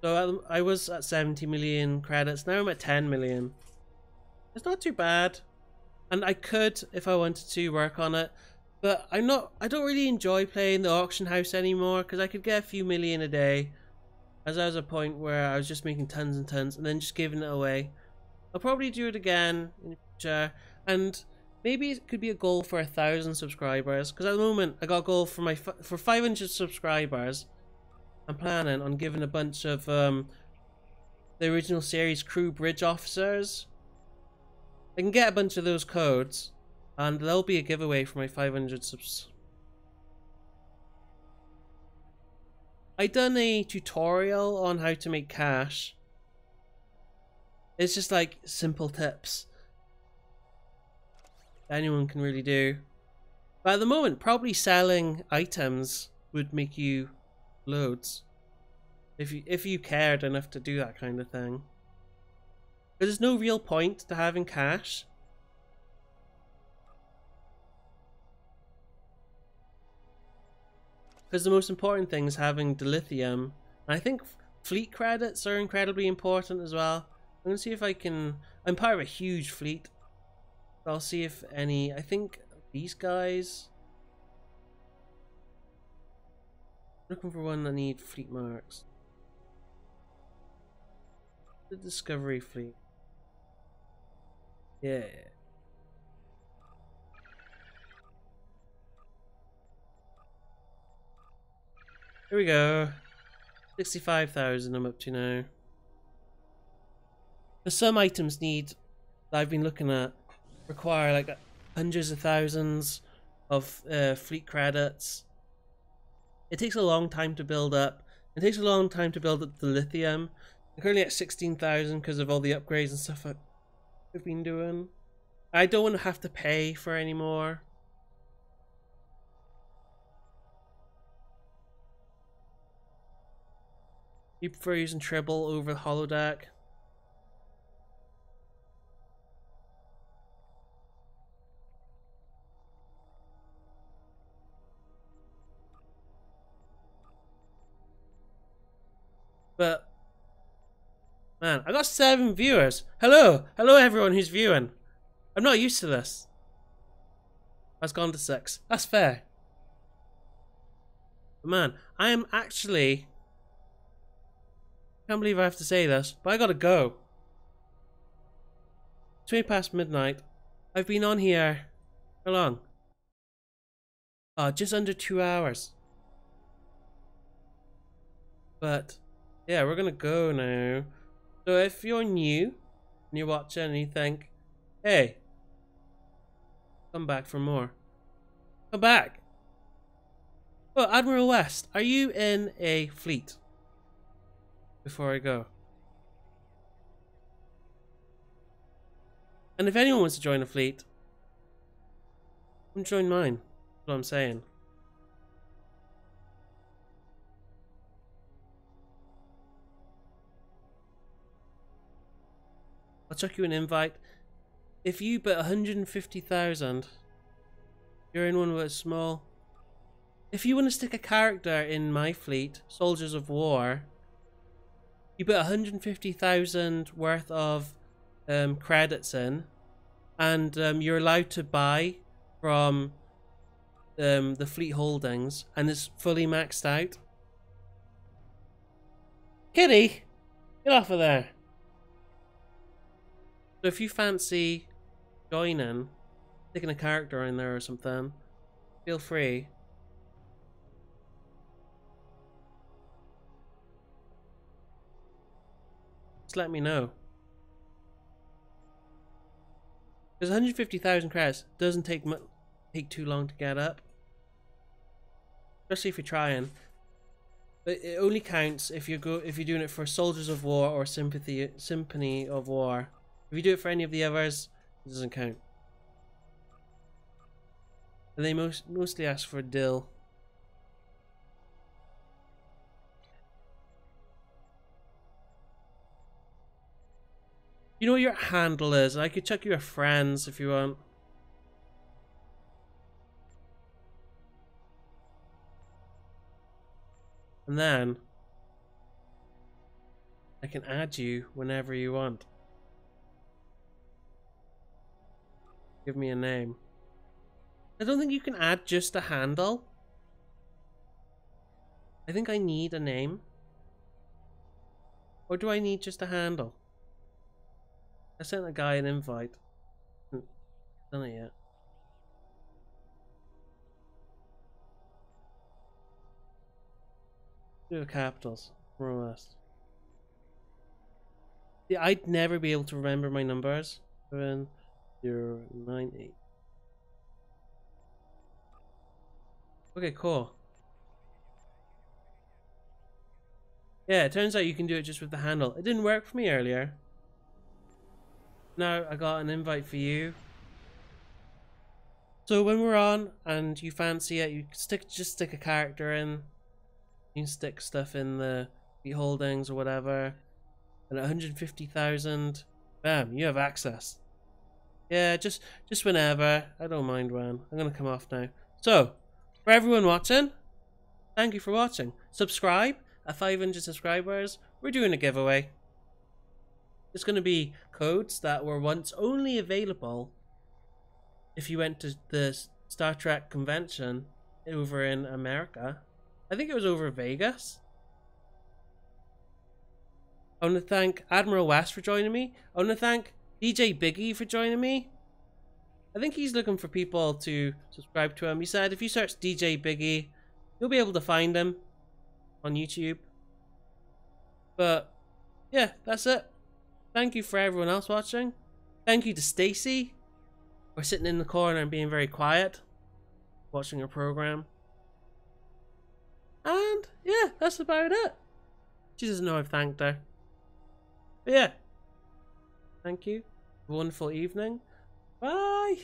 So I was at 70 million credits. Now I'm at 10 million. It's not too bad. And I could, if I wanted to, work on it. But I don't really enjoy playing the auction house anymore because I could get a few million a day. As I was at a point where I was just making tons and tons and then just giving it away. I'll probably do it again in the future. And maybe it could be a goal for 1,000 subscribers. Because at the moment, I got a goal for 500 subscribers. I'm planning on giving a bunch of the original series crew bridge officers. I can get a bunch of those codes, and there'll be a giveaway for my 500 subs. I done a tutorial on how to make cash. It's just like simple tips anyone can really do. But at the moment, probably selling items would make you loads if you cared enough to do that kind of thing. But there's no real point to having cash. Because the most important thing is having dilithium. And I think fleet credits are incredibly important as well. I'm going to see if I can... I'm part of a huge fleet. I'll see if any... I think these guys... I'm looking for one that need fleet marks. The Discovery fleet. Yeah. Here we go. 65,000 I'm up to now. There's some items that I've been looking at require like hundreds of thousands of fleet credits. It takes a long time to build up. It takes a long time to build up the lithium. I'm currently at 16,000 because of all the upgrades and stuff I've been doing. I don't want to have to pay for any more. You prefer using Tribble over the holodeck? But man, I got 7 viewers. Hello everyone who's viewing. I'm not used to this. I've gone to 6. That's fair. But man, I am actually... I can't believe I have to say this, but I gotta go. It's 20 past midnight. I've been on here... How long? Just under 2 hours. But, yeah, we're gonna go now. So if you're new, and you're watching and you think, hey, come back for more. Come back! Oh, Admiral West, are you in a fleet? Before I go. And if anyone wants to join a fleet, come join mine. That's what I'm saying. I'll chuck you an invite. If you bet 150,000, you're in one that's small. If you want to stick a character in my fleet, Soldiers of War, you put 150,000 worth of credits in, and you're allowed to buy from the fleet holdings, and it's fully maxed out. Kitty, get off of there. So if you fancy joining, sticking a character in there or something, feel free. Just let me know. Because 150,000 credits doesn't take too long to get up, especially if you're trying. But it only counts if you're doing it for Soldiers of War or Symphony of War. If you do it for any of the others, it doesn't count. And they mostly ask for dill. You know what your handle is. I could chuck you a friends if you want. And then I can add you whenever you want. Give me a name. I don't think you can add just a handle. I think I need a name. Or do I need just a handle? I sent a guy an invite. Done it yet. Do the capitals. More or less. Yeah, I'd never be able to remember my numbers. 7, 0, 9, 8. Okay, cool. Yeah, it turns out you can do it just with the handle. It didn't work for me earlier. Now I got an invite for you. So when we're on and you fancy it, you just stick a character in. You can stick stuff in the holdings or whatever. And at 150,000, bam, you have access. Yeah, just whenever. I don't mind when. I'm gonna come off now. So, for everyone watching, thank you for watching. Subscribe. At 500 subscribers, we're doing a giveaway. It's going to be codes that were once only available if you went to the Star Trek convention over in America. I think it was over Vegas. I want to thank Admiral West for joining me. I want to thank DJ Biggie for joining me. I think he's looking for people to subscribe to him. He said if you search DJ Biggie, you'll be able to find him on YouTube. But yeah, that's it. Thank you for everyone else watching. Thank you to Stacy for sitting in the corner and being very quiet, watching her program. And yeah, that's about it. She doesn't know I've thanked her. But yeah, thank you. Have a wonderful evening. Bye.